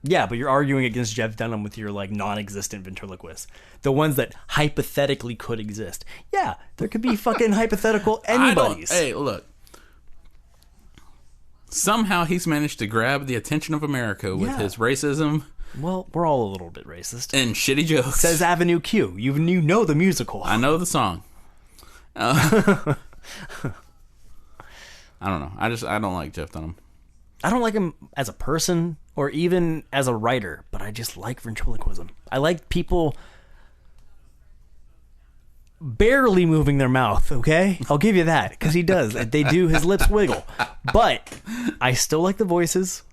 A: Yeah, but you're arguing against Jeff Dunham with your like non-existent ventriloquists, the ones that hypothetically could exist. Yeah, there could be fucking hypothetical anybody's.
B: Hey, look. Somehow he's managed to grab the attention of America with his racism.
A: Well, we're all a little bit racist.
B: And shitty jokes.
A: Says Avenue Q. You know the musical.
B: I know the song. I don't know. I don't like Jeff Dunham.
A: I don't like him as a person or even as a writer, but I just like ventriloquism. I like people barely moving their mouth, okay? I'll give you that, because he does. They do, his lips wiggle. But I still like the voices,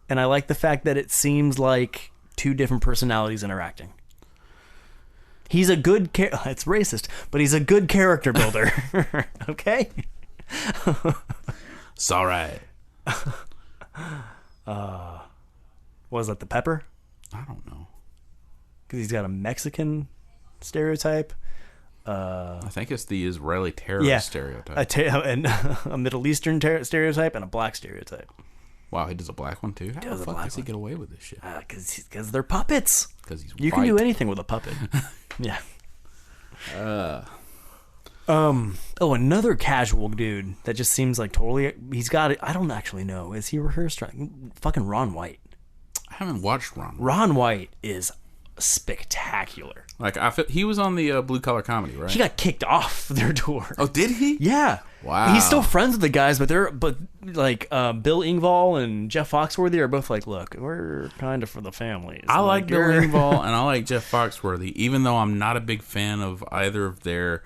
A: and I like the fact that it seems like two different personalities interacting. He's a good it's racist, but he's a good character builder. Okay?
B: It's all right.
A: Was that the pepper?
B: I don't know.
A: Because he's got a Mexican stereotype.
B: I think it's the Israeli terrorist stereotype.
A: And a Middle Eastern stereotype and a black stereotype.
B: Wow, he does a black one too? How the fuck does he get away with this shit?
A: Because they're puppets.
B: Because he's
A: You
B: white.
A: can do anything with a puppet. Yeah. Another casual dude that just seems like totally. He's got it. I don't actually know. Is he rehearsed? Fucking Ron White.
B: I haven't watched Ron.
A: Ron White is spectacular.
B: Like he was on the Blue Collar Comedy, right?
A: He got kicked off their tour.
B: Oh, did he?
A: Yeah.
B: Wow.
A: He's still friends with the guys, but Bill Engvall and Jeff Foxworthy are both like, look, we're kind of for the families.
B: I like Bill Engvall and I like Jeff Foxworthy, even though I'm not a big fan of either of their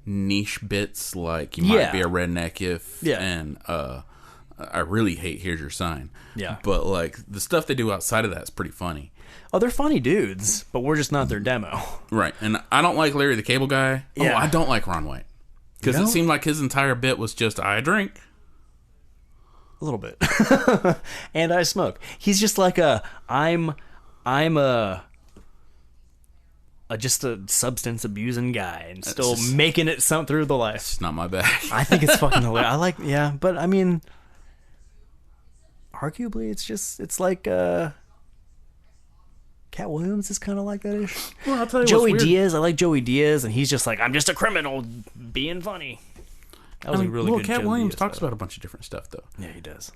B: niche bits. Like you might be a redneck if, and I really hate Here's Your Sign.
A: Yeah.
B: But like the stuff they do outside of that is pretty funny.
A: Oh, they're funny dudes, but we're just not their demo.
B: Right. And I don't like Larry the Cable Guy.
A: Yeah.
B: Oh, I don't like Ron White. Because it seemed like his entire bit was just, I drink.
A: A little bit. And I smoke. He's just like I'm just a substance abusing guy and still making it through the life.
B: It's not my bag.
A: I think it's fucking hilarious. But I mean, arguably it's like Cat Williams is kind of like that ish.
B: Well, I'll tell you
A: Joey Diaz, I like Joey Diaz, and he's just like, I'm just a criminal being funny. That was a really good
B: Cat
A: Joey
B: Williams
A: Diaz
B: talks
A: stuff.
B: about a bunch of different stuff, though.
A: Yeah, he does.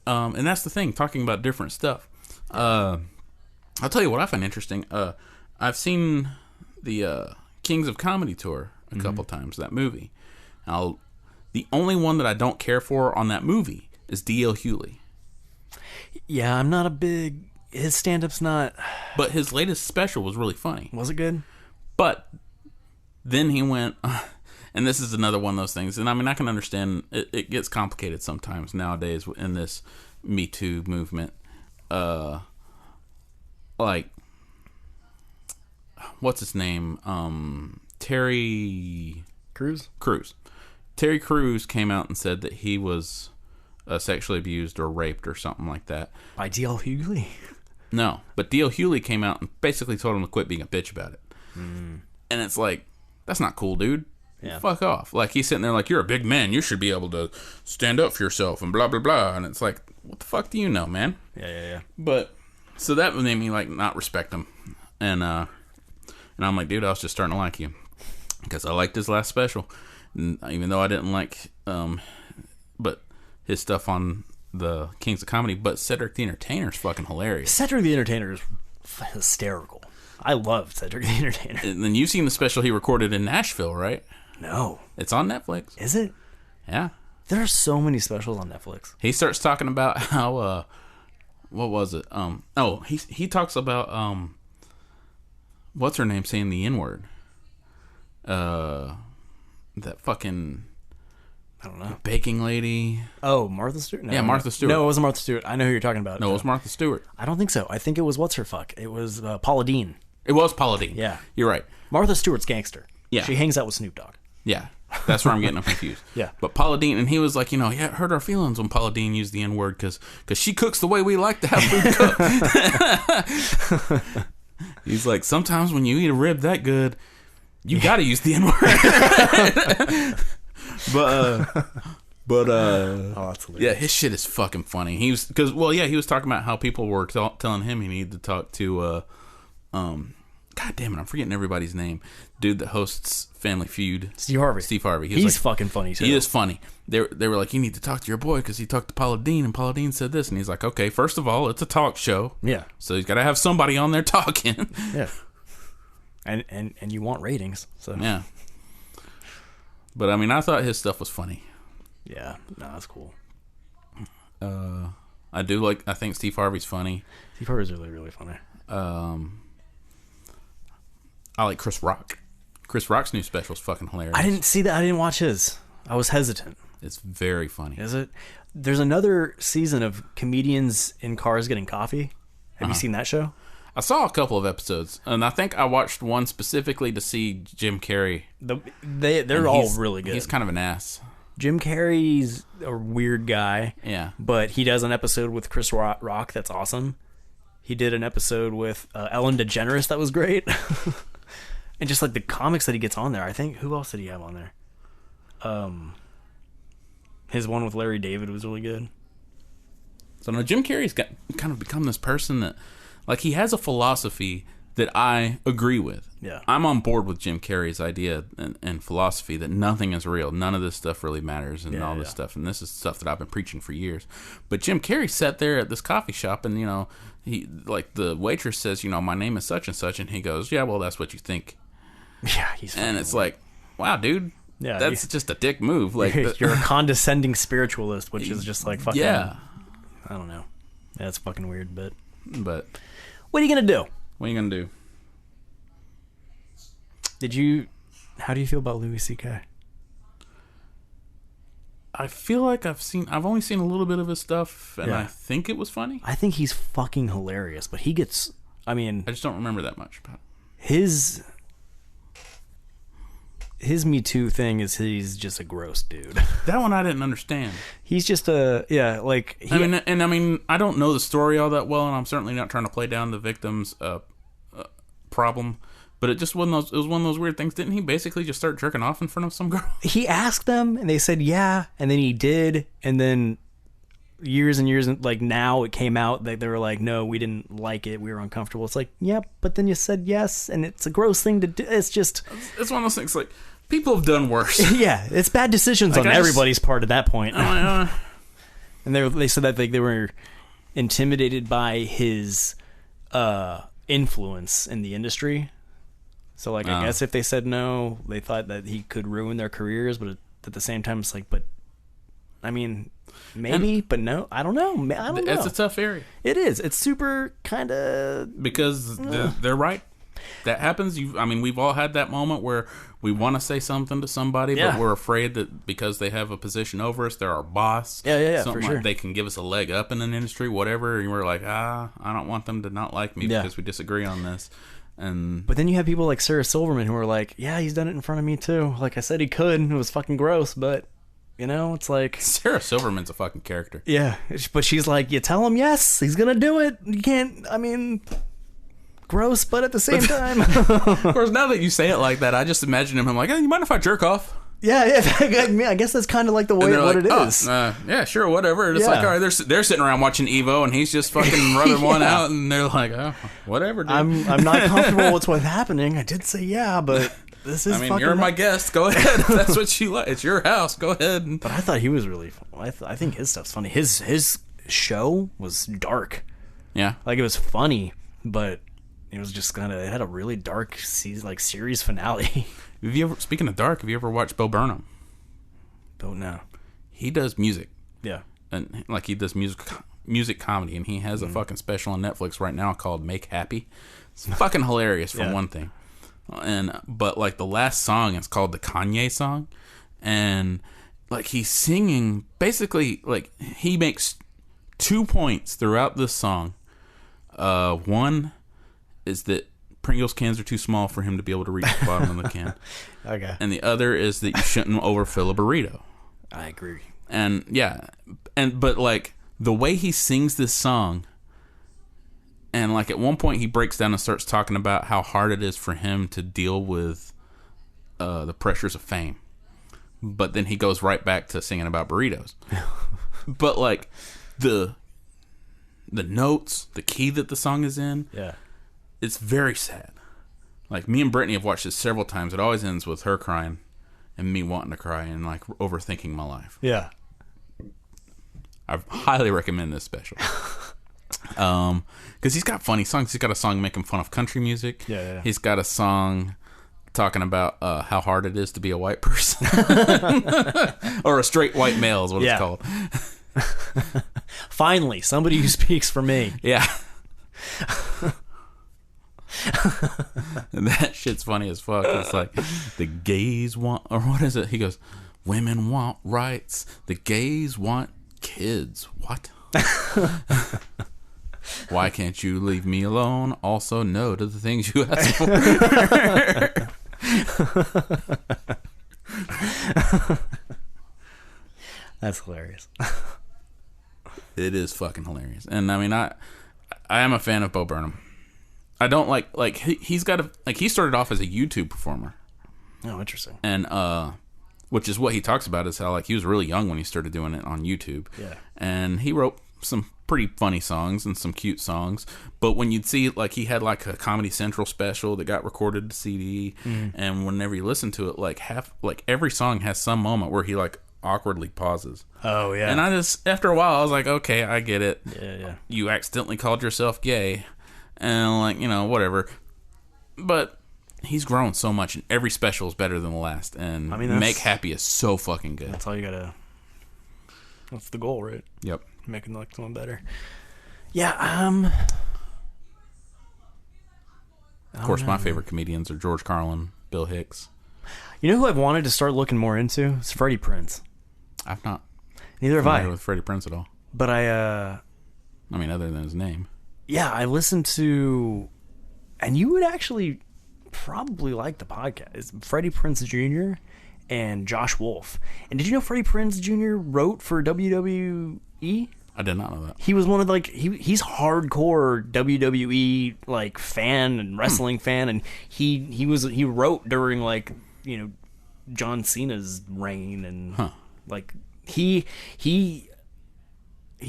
B: And that's the thing, talking about different stuff. I'll tell you what I find interesting. I've seen the Kings of Comedy tour a couple times, that movie. The only one that I don't care for on that movie is D.L. Hewley.
A: Yeah, I'm not a big... His stand-up's not...
B: But his latest special was really funny.
A: Was it good?
B: But then he went... And this is another one of those things. And I mean, I can understand it gets complicated sometimes nowadays in this Me Too movement. Like, what's his name? Terry... Crews. Terry Crews came out and said that he was sexually abused or raped or something like that.
A: By D.L. Hughley?
B: No, but D.L. Hewley came out and basically told him to quit being a bitch about it. And it's like, that's not cool, dude.
A: Yeah.
B: Fuck off. Like, he's sitting there like, you're a big man. You should be able to stand up for yourself and blah, blah, blah. And it's like, what the fuck do you know, man?
A: Yeah.
B: But, so that made me, like, not respect him. And I'm like, dude, I was just starting to like you. Because I liked his last special. even though I didn't like, but his stuff on the Kings of Comedy. But Cedric the Entertainer's fucking hilarious.
A: Cedric the Entertainer is hysterical. I love Cedric the Entertainer.
B: And then you've seen the special he recorded in Nashville, right?
A: No.
B: It's on Netflix.
A: Is it?
B: Yeah.
A: There are so many specials on Netflix.
B: He starts talking about how, what was it? He talks about, what's her name saying the N-word? That fucking,
A: I don't know.
B: baking lady.
A: Oh, Martha Stewart? No,
B: Yeah, Martha Stewart.
A: No, it wasn't Martha Stewart. I know who you're talking about.
B: No, it was Martha Stewart.
A: I don't think so. I think it was what's her fuck. It was Paula Deen.
B: It was Paula Deen.
A: Yeah.
B: You're right.
A: Martha Stewart's gangster.
B: Yeah.
A: She hangs out with Snoop Dogg.
B: Yeah. That's where I'm getting them confused.
A: Yeah.
B: But Paula Deen, and he was like, it hurt our feelings when Paula Deen used the N-word because she cooks the way we like to have food cooked. He's like, sometimes when you eat a rib that good, you got to use the N-word. But
A: that's hilarious.
B: yeah, his shit is fucking funny. He was talking about how people were telling him he needed to talk to God damn it, I'm forgetting everybody's name. Dude that hosts Family Feud.
A: Steve Harvey. He's like, fucking funny too.
B: He is funny. They were like, you need to talk to your boy because he talked to Paula Deen and Paula Deen said this, and he's like, okay, first of all, it's a talk show.
A: Yeah.
B: So he's got to have somebody on there talking.
A: Yeah. And you want ratings, so
B: yeah. But I mean, I thought his stuff was funny.
A: Yeah, no, that's cool.
B: I think Steve Harvey's funny.
A: Steve Harvey's really, really funny.
B: I like Chris Rock. Chris Rock's new special is fucking hilarious.
A: I didn't see that. I didn't watch his. I was hesitant.
B: It's very funny.
A: Is it? There's another season of comedians in cars getting coffee. Have you seen that show?
B: I saw a couple of episodes, and I think I watched one specifically to see Jim Carrey.
A: They're all really good.
B: He's kind of an ass.
A: Jim Carrey's a weird guy.
B: Yeah.
A: But he does an episode with Chris Rock that's awesome. He did an episode with Ellen DeGeneres that was great. And just like the comics that he gets on there. I think, who else did he have on there? His one with Larry David was really good.
B: So now Jim Carrey's kind of become this person that, like, he has a philosophy that I agree with.
A: Yeah.
B: I'm on board with Jim Carrey's idea and philosophy that nothing is real. None of this stuff really matters and all this stuff. And this is stuff that I've been preaching for years. But Jim Carrey sat there at this coffee shop and, he, like, the waitress says, my name is such and such. And he goes, yeah, well, that's what you think.
A: Yeah.
B: And it's like, wow, dude.
A: Yeah,
B: that's just a dick move. Like,
A: you're a condescending spiritualist, which is just like fucking.
B: Yeah.
A: I don't know. Yeah, it's fucking weird, but
B: what
A: are you gonna do?
B: What are you gonna do?
A: How do you feel about Louis C.K.?
B: I feel like I've only seen a little bit of his stuff, and I think it was funny.
A: I think he's fucking hilarious, but I
B: just don't remember that much about
A: his Me Too thing is he's just a gross dude.
B: That one I didn't understand.
A: He's just I
B: don't know the story all that well, and I'm certainly not trying to play down the victim's problem. But it was one of those weird things. Didn't he basically just start jerking off in front of some girl?
A: He asked them, and they said yeah, and then he did, and then years and years, like now it came out that they were like, no, we didn't like it, we were uncomfortable. It's like, yeah, but then you said yes, and it's a gross thing to do. It's
B: one of those things like people have done worse.
A: Yeah, it's bad decisions on everybody's part at that point. And they said that they were intimidated by his influence in the industry. So I guess if they said no, they thought that he could ruin their careers, but at the same time, it's like, but I mean, maybe, but no, I don't know. I don't know.
B: It's a tough area.
A: It is. It's super kind of
B: because they're right. That happens. We've all had that moment where we want to say something to somebody, but we're afraid that because they have a position over us, they're our boss.
A: Yeah,
B: something
A: for sure.
B: Like they can give us a leg up in an industry, whatever. And we're like, I don't want them to not like me because we disagree on this. But
A: then you have people like Sarah Silverman who are like, yeah, he's done it in front of me too. Like I said, he could. It was fucking gross, but it's like
B: Sarah Silverman's a fucking character.
A: Yeah, but she's like, you tell him yes, he's gonna do it. You can't. Gross, but at the same time.
B: Of course, now that you say it like that, I just imagine him like, hey, you mind if I jerk off?
A: Yeah. I guess that's kind of like the way what it is.
B: Yeah, sure, whatever. It's like, all right, they're sitting around watching Evo, and he's just fucking rubbing one out, and they're like, oh, whatever, dude.
A: I'm not comfortable with what's happening. I did say yeah, but this is.
B: I mean, you're my guest. Go ahead. If that's what you like. It's your house. Go ahead.
A: But I thought he was really fun. I think his stuff's funny. His show was dark.
B: Yeah,
A: like it was funny, but it was just kind of. It had a really dark series finale.
B: Speaking of dark, have you ever watched Bo Burnham?
A: Don't know.
B: He does music.
A: Yeah,
B: and like he does music comedy, and he has a fucking special on Netflix right now called Make Happy. It's fucking hilarious for one thing. But like the last song is called the Kanye song, and like he's singing basically like he makes 2 points throughout this song. One is that Pringles cans are too small for him to be able to reach the bottom of the can.
A: Okay.
B: And the other is that you shouldn't overfill a burrito.
A: I agree.
B: And yeah, but like the way he sings this song, and like at one point he breaks down and starts talking about how hard it is for him to deal with the pressures of fame, but then he goes right back to singing about burritos. But like the notes, the key that the song is in,
A: yeah,
B: it's very sad. Like me and Brittany have watched this several times. It always ends with her crying and me wanting to cry and like overthinking my life.
A: Yeah.
B: I highly recommend this special. Because he's got funny songs. He's got a song making fun of country music.
A: Yeah.
B: He's got a song talking about how hard it is to be a white person. Or a straight white male is what it's called.
A: Finally, somebody who speaks for me.
B: Yeah. And that shit's funny as fuck. It's like, the gays want, or what is it? He goes, women want rights. The gays want kids. What? Why can't you leave me alone? Also, no to the things you ask for.
A: That's hilarious.
B: It is fucking hilarious. And I mean, I am a fan of Bo Burnham. I don't like he's got a, like, he started off as a YouTube performer.
A: Oh, interesting.
B: And which is what he talks about, is how like he was really young when he started doing it on YouTube.
A: Yeah.
B: And he wrote some pretty funny songs and some cute songs. But when you'd see, like, he had like a Comedy Central special that got recorded to CD, and whenever you listen to it, like every song has some moment where he like awkwardly pauses.
A: Oh yeah.
B: And I just, after a while, I was like, okay, I get it.
A: Yeah.
B: You accidentally called yourself gay, and like, you know, whatever. But he's grown so much, and every special is better than the last. And I mean, Make Happy is so fucking good.
A: That's all you gotta. That's the goal, right?
B: Yep.
A: Making like someone better. Yeah.
B: Of course, my favorite comedians are George Carlin, Bill Hicks.
A: You know who I've wanted to start looking more into? It's Freddie Prinze.
B: I've not.
A: Neither have I.
B: With Freddie Prinze at all.
A: But I
B: mean, other than his name.
A: Yeah, I listened to, and you would actually probably like the podcast. It's Freddie Prinze Jr. and Josh Wolf. And did you know Freddie Prinze Jr. wrote for WWE?
B: I did not know that.
A: He was one of the, like, he's hardcore WWE like fan and wrestling fan, and he wrote during, like, you know, John Cena's reign, and like he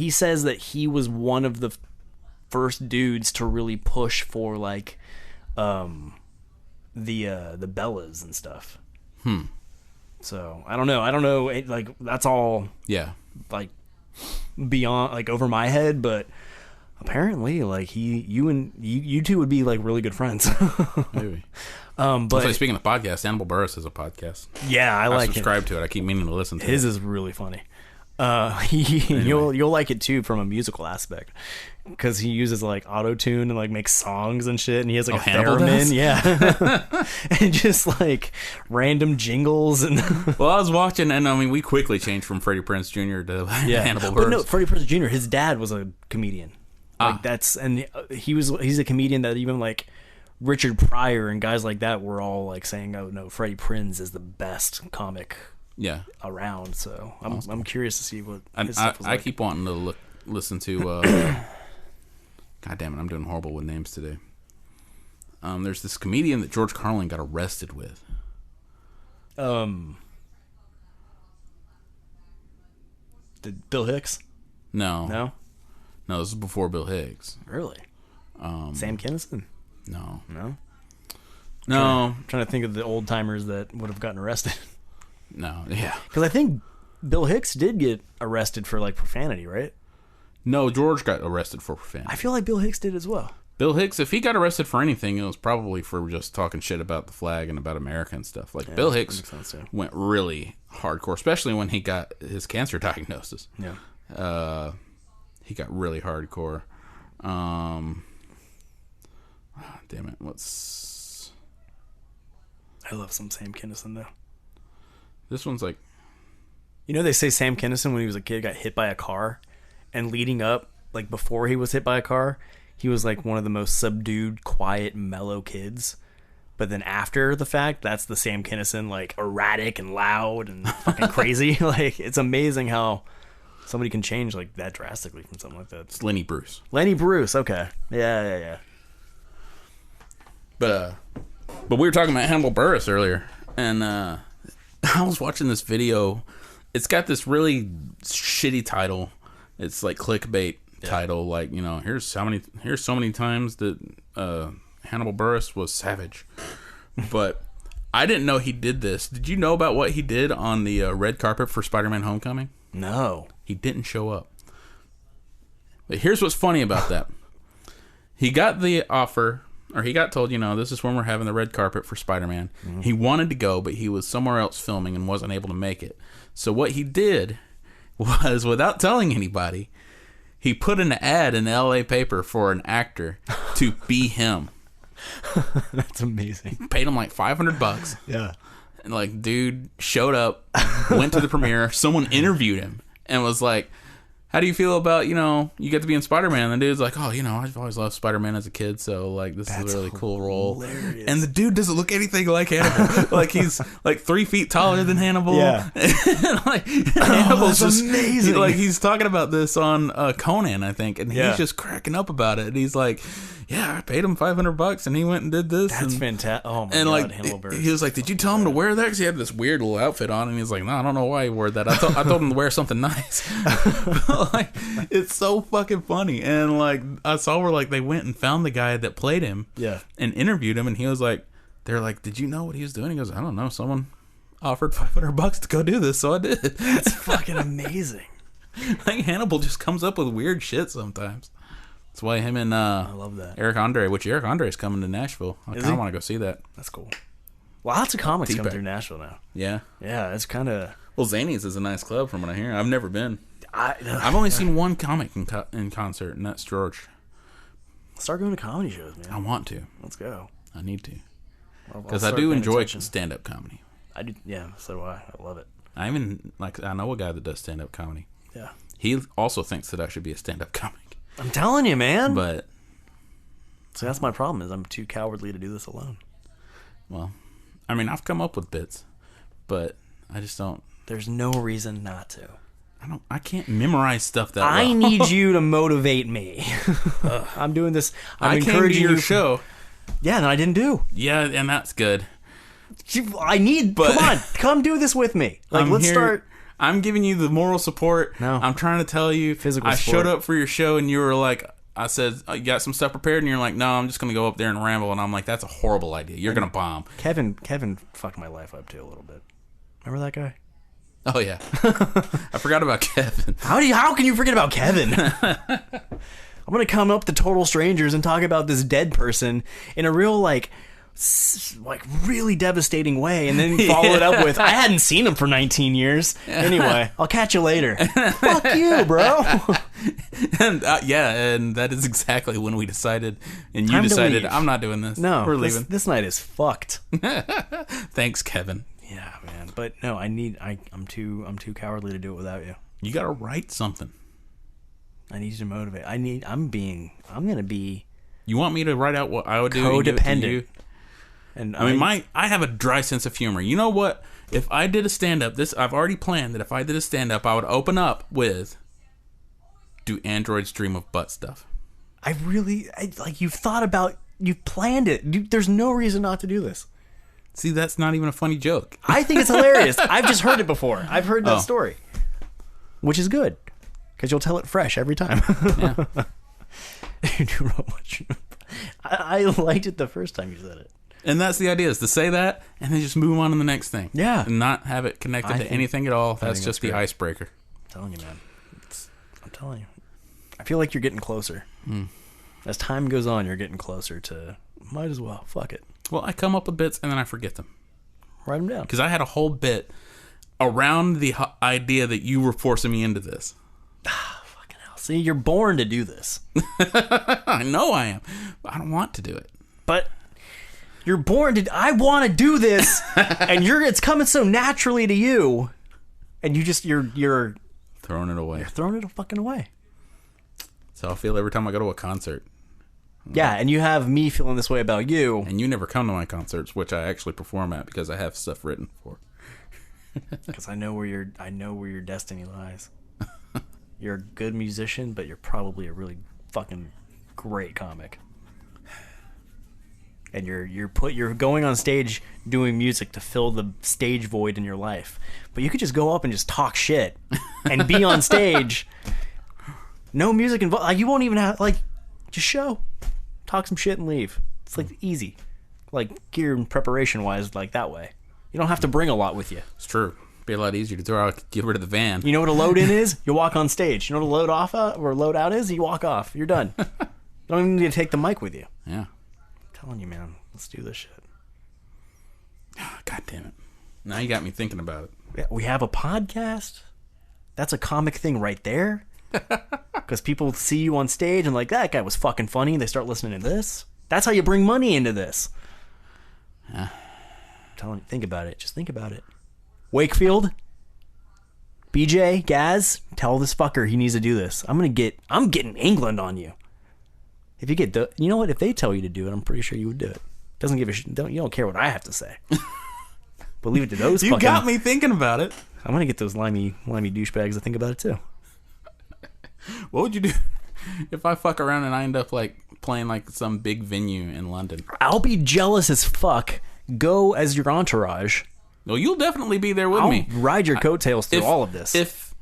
A: says that he was one of the first dudes to really push for like the Bellas and stuff. So I don't know, like, that's all like beyond, like, over my head, but apparently, like, you two would be like really good friends.
B: Maybe.
A: But
B: so, speaking of podcasts, Hannibal Buress has a podcast.
A: Yeah, I
B: subscribe to it. I keep meaning to listen to
A: his. Is really funny. Anyway. You'll like it too from a musical aspect, because he uses like auto-tune and like makes songs and shit, and he has like a theremin, and just like random jingles and.
B: Well, I was watching, and I mean, we quickly changed from Freddie Prinze Jr. to Hannibal Buress.
A: But no, Freddie Prinze Jr. His dad was a comedian. Like he's a comedian that even like Richard Pryor and guys like that were all like saying, "Oh no, Freddie Prinze is the best comic." Around, so I'm curious to see what his stuff was like.
B: I keep wanting to listen to God damn it, I'm doing horrible with names today. There's this comedian that George Carlin got arrested with.
A: Did Bill Hicks?
B: No, this is before Bill Hicks.
A: Really? Sam Kinison?
B: No. No.
A: I'm trying to think of the old timers that would have gotten arrested.
B: No, yeah.
A: Because I think Bill Hicks did get arrested for like profanity, right?
B: No, George got arrested for profanity.
A: I feel like Bill Hicks did as well.
B: Bill Hicks, if he got arrested for anything, it was probably for just talking shit about the flag and about America and stuff. Like, Bill Hicks went really hardcore, especially when he got his cancer diagnosis.
A: Yeah.
B: He got really hardcore. Damn it.
A: I love some Sam Kinison, though.
B: This one's like...
A: You know, they say Sam Kinison, when he was a kid, got hit by a car. And leading up, like before he was hit by a car, he was like one of the most subdued, quiet, mellow kids. But then after the fact, that's the Sam Kinison, like erratic and loud and fucking crazy. Like, it's amazing how somebody can change like that drastically from something like that.
B: It's Lenny Bruce.
A: Lenny Bruce, okay. Yeah.
B: But we were talking about Hannibal Buress earlier, and I was watching this video. It's got this really shitty title. It's like clickbait title, like, you know, here's so many times that Hannibal Buress was savage. But I didn't know he did this. Did you know about what he did on the red carpet for Spider-Man Homecoming?
A: No.
B: He didn't show up. But here's what's funny about that. He got the offer, or he got told, you know, this is when we're having the red carpet for Spider-Man. Mm-hmm. He wanted to go, but he was somewhere else filming and wasn't able to make it. So what he did was, without telling anybody, he put an ad in the LA paper for an actor to be him.
A: That's amazing.
B: Paid him like $500.
A: Yeah.
B: And like, dude showed up, went to the premiere. Someone interviewed him and was like, how do you feel about, you know, you get to be in Spider-Man? And the dude's like, oh, you know, I've always loved Spider-Man as a kid, so, like, this is a really cool role. And the dude doesn't look anything like Hannibal. Like, he's, like, 3 feet taller than Hannibal.
A: Yeah.
B: And, like, Hannibal's just
A: amazing.
B: Like, he's talking about this on Conan, I think, and he's just cracking up about it. And he's like, yeah, I paid him $500, and he went and did this.
A: That's fantastic. Oh, my God,
B: like,
A: Hannibal Buress.
B: He was like, did you tell him to wear that? Because he had this weird little outfit on, and he's like, no, I don't know why he wore that. I told him to wear something nice. But, like, it's so fucking funny. And like, I saw where like they went and found the guy that played him, and interviewed him, and he was like, they're like, did you know what he was doing? He goes, I don't know, someone offered $500 to go do this, so I did.
A: That's fucking amazing.
B: Like, Hannibal just comes up with weird shit sometimes. That's why him and
A: I love that.
B: Eric Andre is coming to Nashville. I kind of want to go see that.
A: That's cool. Lots of comics come through Nashville now.
B: Yeah,
A: it's kind of...
B: Well, Zany's is a nice club from what I hear. I've never been. I've only seen one comic in concert, and that's George.
A: Start going to comedy shows, man.
B: I want to.
A: Let's go.
B: I need to. Because I do enjoy stand-up comedy.
A: I do. Yeah, so do I. I love it.
B: I know a guy that does stand-up comedy.
A: Yeah.
B: He also thinks that I should be a stand-up comic.
A: I'm telling you, man.
B: But...
A: So that's my problem, is I'm too cowardly to do this alone.
B: Well, I mean, I've come up with bits, but I just don't...
A: There's no reason not to.
B: I can't memorize stuff that well.
A: I need you to motivate me. I'm doing this. I'm encouraging
B: your show.
A: Yeah, and I didn't do.
B: Yeah, and that's good.
A: I need. Come do this with me. Like, let's start.
B: I'm giving you the moral support.
A: No,
B: I'm trying to tell you.
A: Physical support.
B: Showed up for your show, and you were like, I said, you got some stuff prepared, and you're like, no, I'm just gonna go up there and ramble, and I'm like, that's a horrible idea. You're gonna bomb.
A: Kevin fucked my life up too a little bit. Remember that guy?
B: Oh yeah, I forgot about Kevin.
A: How can you forget about Kevin? I'm gonna come up to total strangers and talk about this dead person in a real like really devastating way, and then follow it up with, I hadn't seen him for 19 years. Anyway, I'll catch you later. Fuck you, bro.
B: And and that is exactly when we decided, and you decided, I'm not doing this.
A: No,
B: we're leaving.
A: This night is fucked.
B: Thanks, Kevin.
A: Yeah, man. But no, I'm too cowardly to do it without you.
B: You gotta write something.
A: I need you to motivate. I'm gonna be.
B: You want me to write out what I would do?
A: Codependent.
B: And I mean, I have a dry sense of humor. You know what? If I did a stand-up, I've already planned that if I did a stand-up, I would open up with, do androids dream of butt stuff?
A: You've thought about, you've planned it. There's no reason not to do this.
B: See, that's not even a funny joke.
A: I think it's hilarious. I've just heard it before. I've heard that story, which is good because you'll tell it fresh every time. Yeah. I liked it the first time you said it.
B: And that's the idea, is to say that and then just move on to the next thing.
A: Yeah.
B: And not have it connected to anything at all. That's just the icebreaker.
A: I'm telling you, man. I'm telling you. I feel like you're getting closer. As time goes on, you're getting closer to, might as well, fuck it.
B: Well, I come up with bits and then I forget them.
A: Write them down.
B: Because I had a whole bit around the idea that you were forcing me into this.
A: Fucking hell. See, you're born to do this.
B: I know I am. But I don't want to do it.
A: But you're born to, I want to do this, and it's coming so naturally to you, and you're
B: throwing it away.
A: You're throwing it fucking away.
B: So I feel every time I go to a concert.
A: Yeah, and you have me feeling this way about you.
B: And you never come to my concerts, which I actually perform at because I have stuff written for.
A: Because I know where your destiny lies. You're a good musician, but you're probably a really fucking great comic. And you're going on stage doing music to fill the stage void in your life. But you could just go up and just talk shit and be on stage. No music involved. Like, you won't even have, like, just show. Talk some shit and leave. It's like easy. Like, gear and preparation wise, like that way. You don't have to bring a lot with you.
B: It's true. Be a lot easier to throw out, get rid of the van.
A: You know what a load in is? You walk on stage. You know what a load off or load out is? You walk off. You're done. You don't even need to take the mic with you.
B: Yeah.
A: I'm telling you, man. Let's do this shit.
B: God damn it. Now you got me thinking about it.
A: Yeah, we have a podcast. That's a comic thing right there. Because people see you on stage and like, that guy was fucking funny. They start listening to this. That's how you bring money into this. I'm telling you, think about it. Just think about it. Wakefield, BJ, Gaz, tell this fucker he needs to do this. I'm getting England on you. If you get you know what? If they tell you to do it, I'm pretty sure you would do it. Doesn't give a shit. You don't care what I have to say. But leave it to those.
B: You got me thinking about it.
A: I'm gonna get those limey douchebags to think about it too.
B: What would you do if I fuck around and I end up like playing like some big venue in London?
A: I'll be jealous as fuck. Go as your entourage.
B: Well, you'll definitely be there with me.
A: Ride your coattails through all of this.
B: If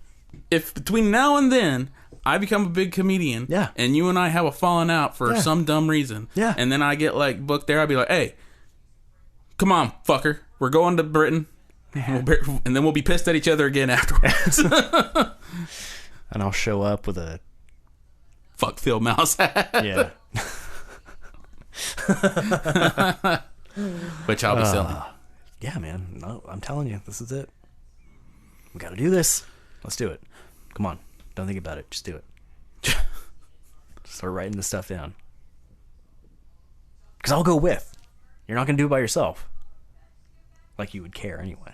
B: between now and then I become a big comedian,
A: yeah,
B: and you and I have a falling out for some dumb reason,
A: yeah,
B: and then I get like booked there, I'll be like, hey, come on, fucker, we're going to Britain, and then we'll be pissed at each other again afterwards.
A: And I'll show up with a
B: fuck Feildmouse hat.
A: Yeah.
B: Which I'll be selling.
A: Yeah, man. No, I'm telling you, this is it. We got to do this. Let's do it. Come on. Don't think about it. Just do it. Start writing this stuff down. Because I'll go with. You're not going to do it by yourself. Like you would care anyway.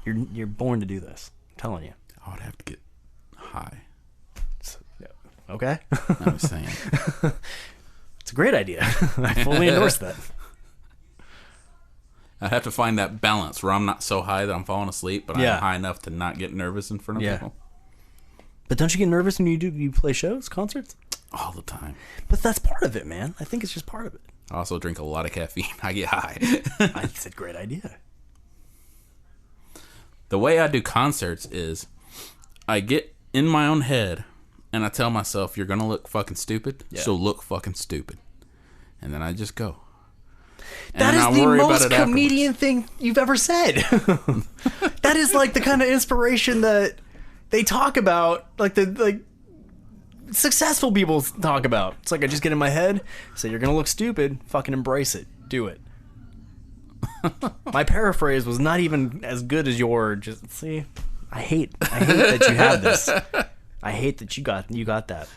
A: You're born to do this. I'm telling you.
B: I would have to get high.
A: Okay.
B: I'm just saying.
A: It's a great idea. I fully endorse that.
B: I have to find that balance where I'm not so high that I'm falling asleep, but I'm high enough to not get nervous in front of people.
A: But don't you get nervous when you play shows, concerts?
B: All the time.
A: But that's part of it, man. I think it's just part of it.
B: I also drink a lot of caffeine. I get high.
A: I think it's a great idea.
B: The way I do concerts is I get in my own head and I tell myself, you're going to look fucking stupid, so look fucking stupid. And then I just go.
A: That is the most comedian thing you've ever said. That is like the kind of inspiration that they talk about, like successful people talk about. It's like I just get in my head, say you're gonna look stupid, fucking embrace it, do it. My paraphrase was not even as good as your. Just see, I hate that you have this. I hate that you got that.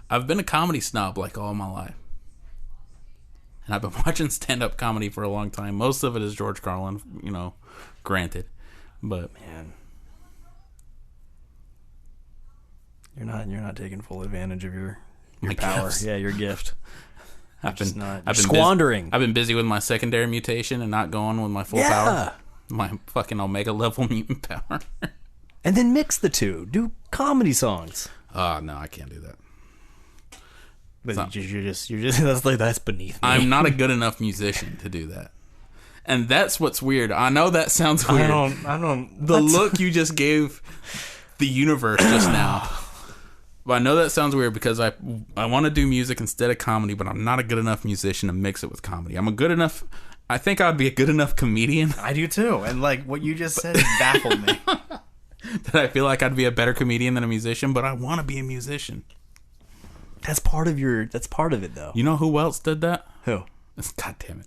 B: I've been a comedy snob like all my life. And I've been watching stand-up comedy for a long time. Most of it is George Carlin, granted. But
A: man, you're not taking full advantage of your power.
B: Gifts.
A: Yeah, your gift.
B: I've been
A: squandering.
B: I've been busy with my secondary mutation and not going with my full power. My fucking Omega level mutant power.
A: And then mix the two. Do comedy songs.
B: No, I can't do that.
A: But you're just that's beneath me.
B: I'm not a good enough musician to do that. And that's what's weird. I know that sounds weird.
A: I don't.
B: The look you just gave the universe just now. But I know that sounds weird because I want to do music instead of comedy, but I'm not a good enough musician to mix it with comedy. I think I'd be a good enough comedian.
A: I do too. And like what you just said baffled me.
B: That I feel like I'd be a better comedian than a musician, but I want to be a musician.
A: That's part of it though.
B: You know who else did that?
A: Who?
B: God damn it.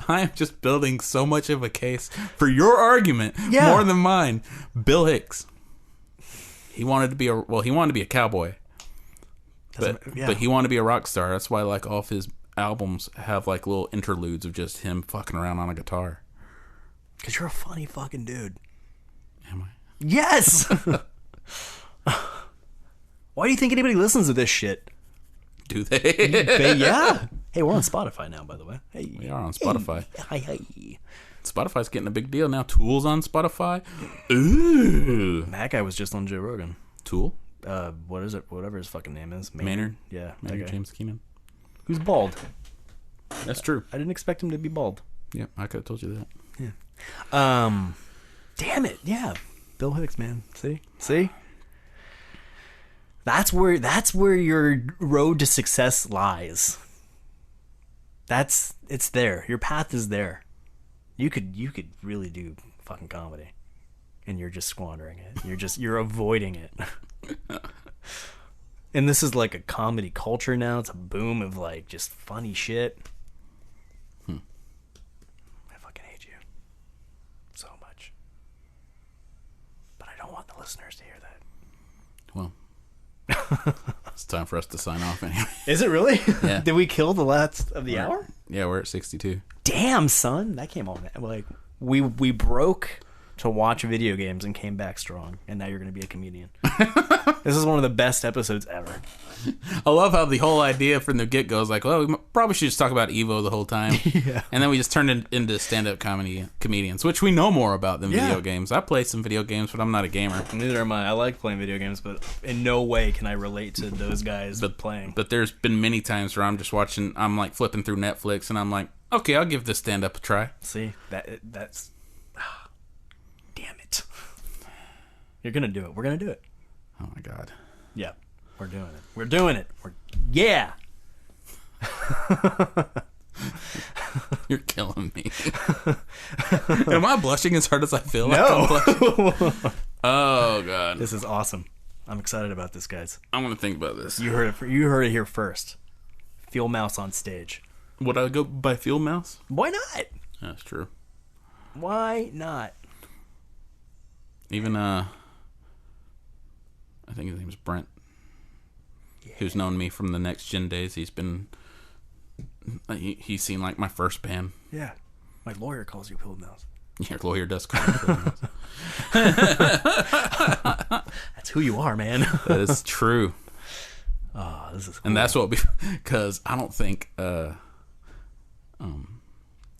B: I'm just building so much of a case for your argument more than mine. Bill Hicks. He wanted to be a cowboy. But he wanted to be a rock star. That's why like all of his albums have like little interludes of just him fucking around on a guitar.
A: Because you're a funny fucking dude.
B: Am I?
A: Yes! Why do you think anybody listens to this shit?
B: Do they?
A: Yeah. Hey, we're on Spotify now, by the way. Hey,
B: we are on Spotify.
A: Hi.
B: Spotify's getting a big deal now. Tool's on Spotify. Ooh.
A: That guy was just on Joe Rogan.
B: Tool?
A: What is it? Whatever his fucking name is.
B: Maynard?
A: Yeah.
B: Maynard James Keenan.
A: Who's bald.
B: That's true.
A: I didn't expect him to be bald.
B: Yeah, I could have told you that.
A: Yeah. Damn it. Yeah. Bill Hicks, man. See? That's where your road to success lies. It's there. Your path is there. You could really do fucking comedy, and you're just squandering it. You're avoiding it. And this is like a comedy culture now. It's a boom of like just funny shit. I fucking hate you so much, but I don't want the listeners to hear that.
B: Well, it's time for us to sign off anyway.
A: Is it really?
B: Yeah.
A: Did we kill the last of the hour?
B: Yeah, we're at 62.
A: Damn, son, that came on. Like we broke to watch video games and came back strong, and now you're going to be a comedian. This is one of the best episodes ever.
B: I love how the whole idea from the get-go is like, well, we probably should just talk about Evo the whole time.
A: Yeah.
B: And then we just turned into stand-up comedians, which we know more about than video games. I play some video games, but I'm not a gamer.
A: Neither am I. I like playing video games, but in no way can I relate to those guys playing.
B: But there's been many times where I'm like flipping through Netflix, and I'm like, okay, I'll give this stand-up a try.
A: See, that's... damn it. You're going to do it. We're going to do it.
B: Oh, my God.
A: Yeah, we're doing it. Yeah.
B: You're killing me. Am I blushing as hard as I feel?
A: No.
B: Like I'm blushing? Oh, God.
A: This is awesome. I'm excited about this, guys.
B: I'm going to think about this.
A: You heard it here first. Feildmouse on stage.
B: Would I go by Feildmouse?
A: Why not?
B: That's true.
A: Why not?
B: Even, I think his name's Brent. Yeah. Who's known me from the Next Gen days. He's seen like my first band.
A: Yeah. My lawyer calls you Feildmouse.
B: Your lawyer does call me Feildmouse.
A: That's who you are, man.
B: That is true.
A: Oh, this is cool.
B: And that's what, because I don't think, I'm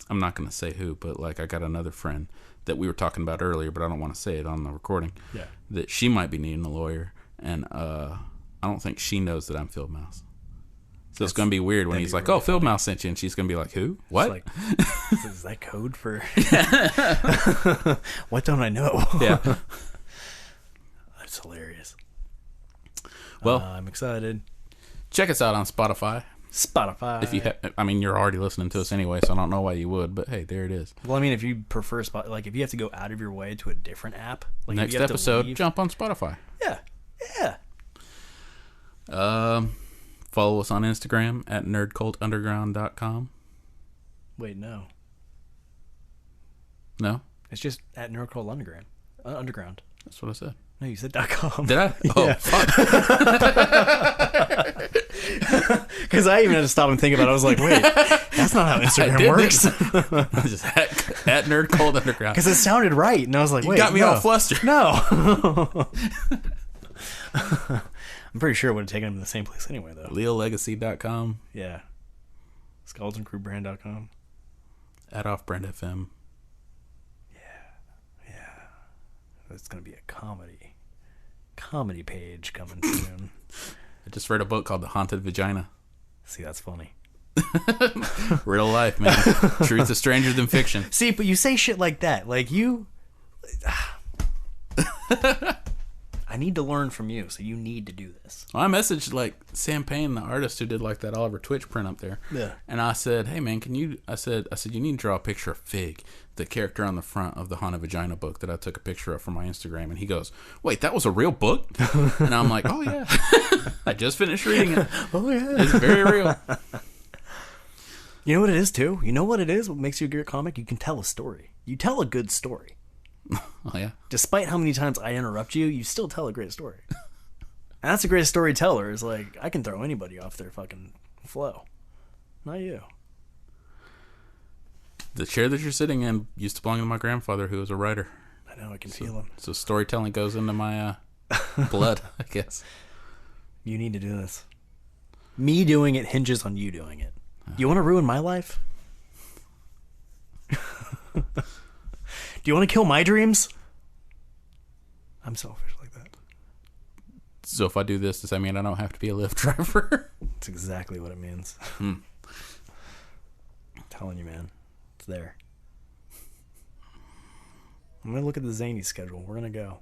B: not going to say who, but like I got another friend that we were talking about earlier, but I don't want to say it on the recording. Yeah. That she might be needing a lawyer, and I don't think she knows that I'm Feildmouse. So it's going to be weird when he's like, really, "Oh, Feildmouse sent you," and she's going to be like, "Who? What? Like,
A: is that code for what don't I know?"
B: Yeah.
A: That's hilarious.
B: Well,
A: I'm excited.
B: Check us out on Spotify. If you you're already listening to us anyway, so I don't know why you would, but hey, there it is.
A: Well, I mean, if you prefer if you have to go out of your way to a different app, like
B: next episode, jump on Spotify.
A: Yeah.
B: Follow us on Instagram at nerdcultunderground.com.
A: Wait, no.
B: No?
A: It's just at nerdcultunderground. Underground.
B: That's what I said.
A: No, you said .com.
B: Did I? Oh,
A: yeah.
B: Fuck.
A: Because I even had to stop and think about it. I was like, wait, that's not how Instagram works.
B: Just at nerdcultunderground.
A: Because it sounded right. And I was like, wait,
B: you got me all flustered.
A: No. I'm pretty sure it would have taken them to the same place anyway, though.
B: LealLegacy.com.
A: Yeah. SkeletonCrewBrand.com.
B: At Offbrand FM.
A: Yeah. It's going to be a comedy page coming soon.
B: I just read a book called The Haunted Vagina.
A: See, that's funny.
B: Real life, man. Truth is stranger than fiction.
A: See, but you say shit like that. Like, you... I I need to learn from you, so you need to do this.
B: Well, I messaged like Sam Payne, the artist who did like that Oliver Twitch print up there.
A: Yeah.
B: And I said, hey man, can you? I said you need to draw a picture of Fig, the character on the front of the Haunted Vagina book that I took a picture of for my Instagram. And he goes, wait, that was a real book? And I'm like, oh yeah, I just finished reading it.
A: Oh yeah,
B: it's very real.
A: You know what it is too? You know what it is? What makes you a great comic? You can tell a story. You tell a good story.
B: Oh yeah.
A: Despite how many times I interrupt you, you still tell a great story. And that's a great storyteller. Is like, I can throw anybody off their fucking flow. Not you.
B: The chair that you're sitting in used to belong to my grandfather, who was a writer.
A: I know, I can feel him.
B: So storytelling goes into my blood, I guess.
A: You need to do this. Me doing it hinges on you doing it. You want to ruin my life? Do you want to kill my dreams? I'm selfish like that.
B: So if I do this, does that mean I don't have to be a Lyft driver?
A: That's exactly what it means. I'm telling you, man. It's there. I'm going to look at the Zany schedule. We're going to go.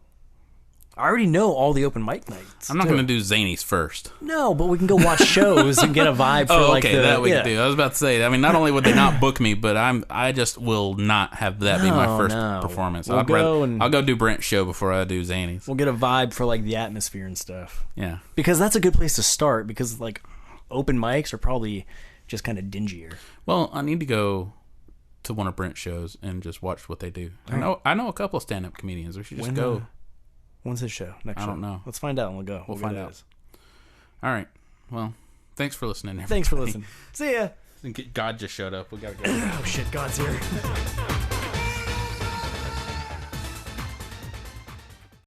A: I already know all the open mic nights.
B: I'm not going to do Zanies first.
A: No, but we can go watch shows and get a vibe for
B: that we can do. I was about to say, I mean, not only would they not book me, but I just will not have that be my first performance. I'll go do Brent's show before I do Zanies.
A: We'll get a vibe for like the atmosphere and stuff.
B: Yeah.
A: Because that's a good place to start, because like open mics are probably just kind of dingier.
B: Well, I need to go to one of Brent's shows and just watch what they do. I know a couple of stand-up comedians. We should just go.
A: When's his show? Next show?
B: I don't know.
A: Let's find out and we'll go.
B: We'll find out. All right. Well, thanks for listening, everybody.
A: Thanks for listening. See ya.
B: God just showed up. We gotta go.
A: Oh shit, God's here.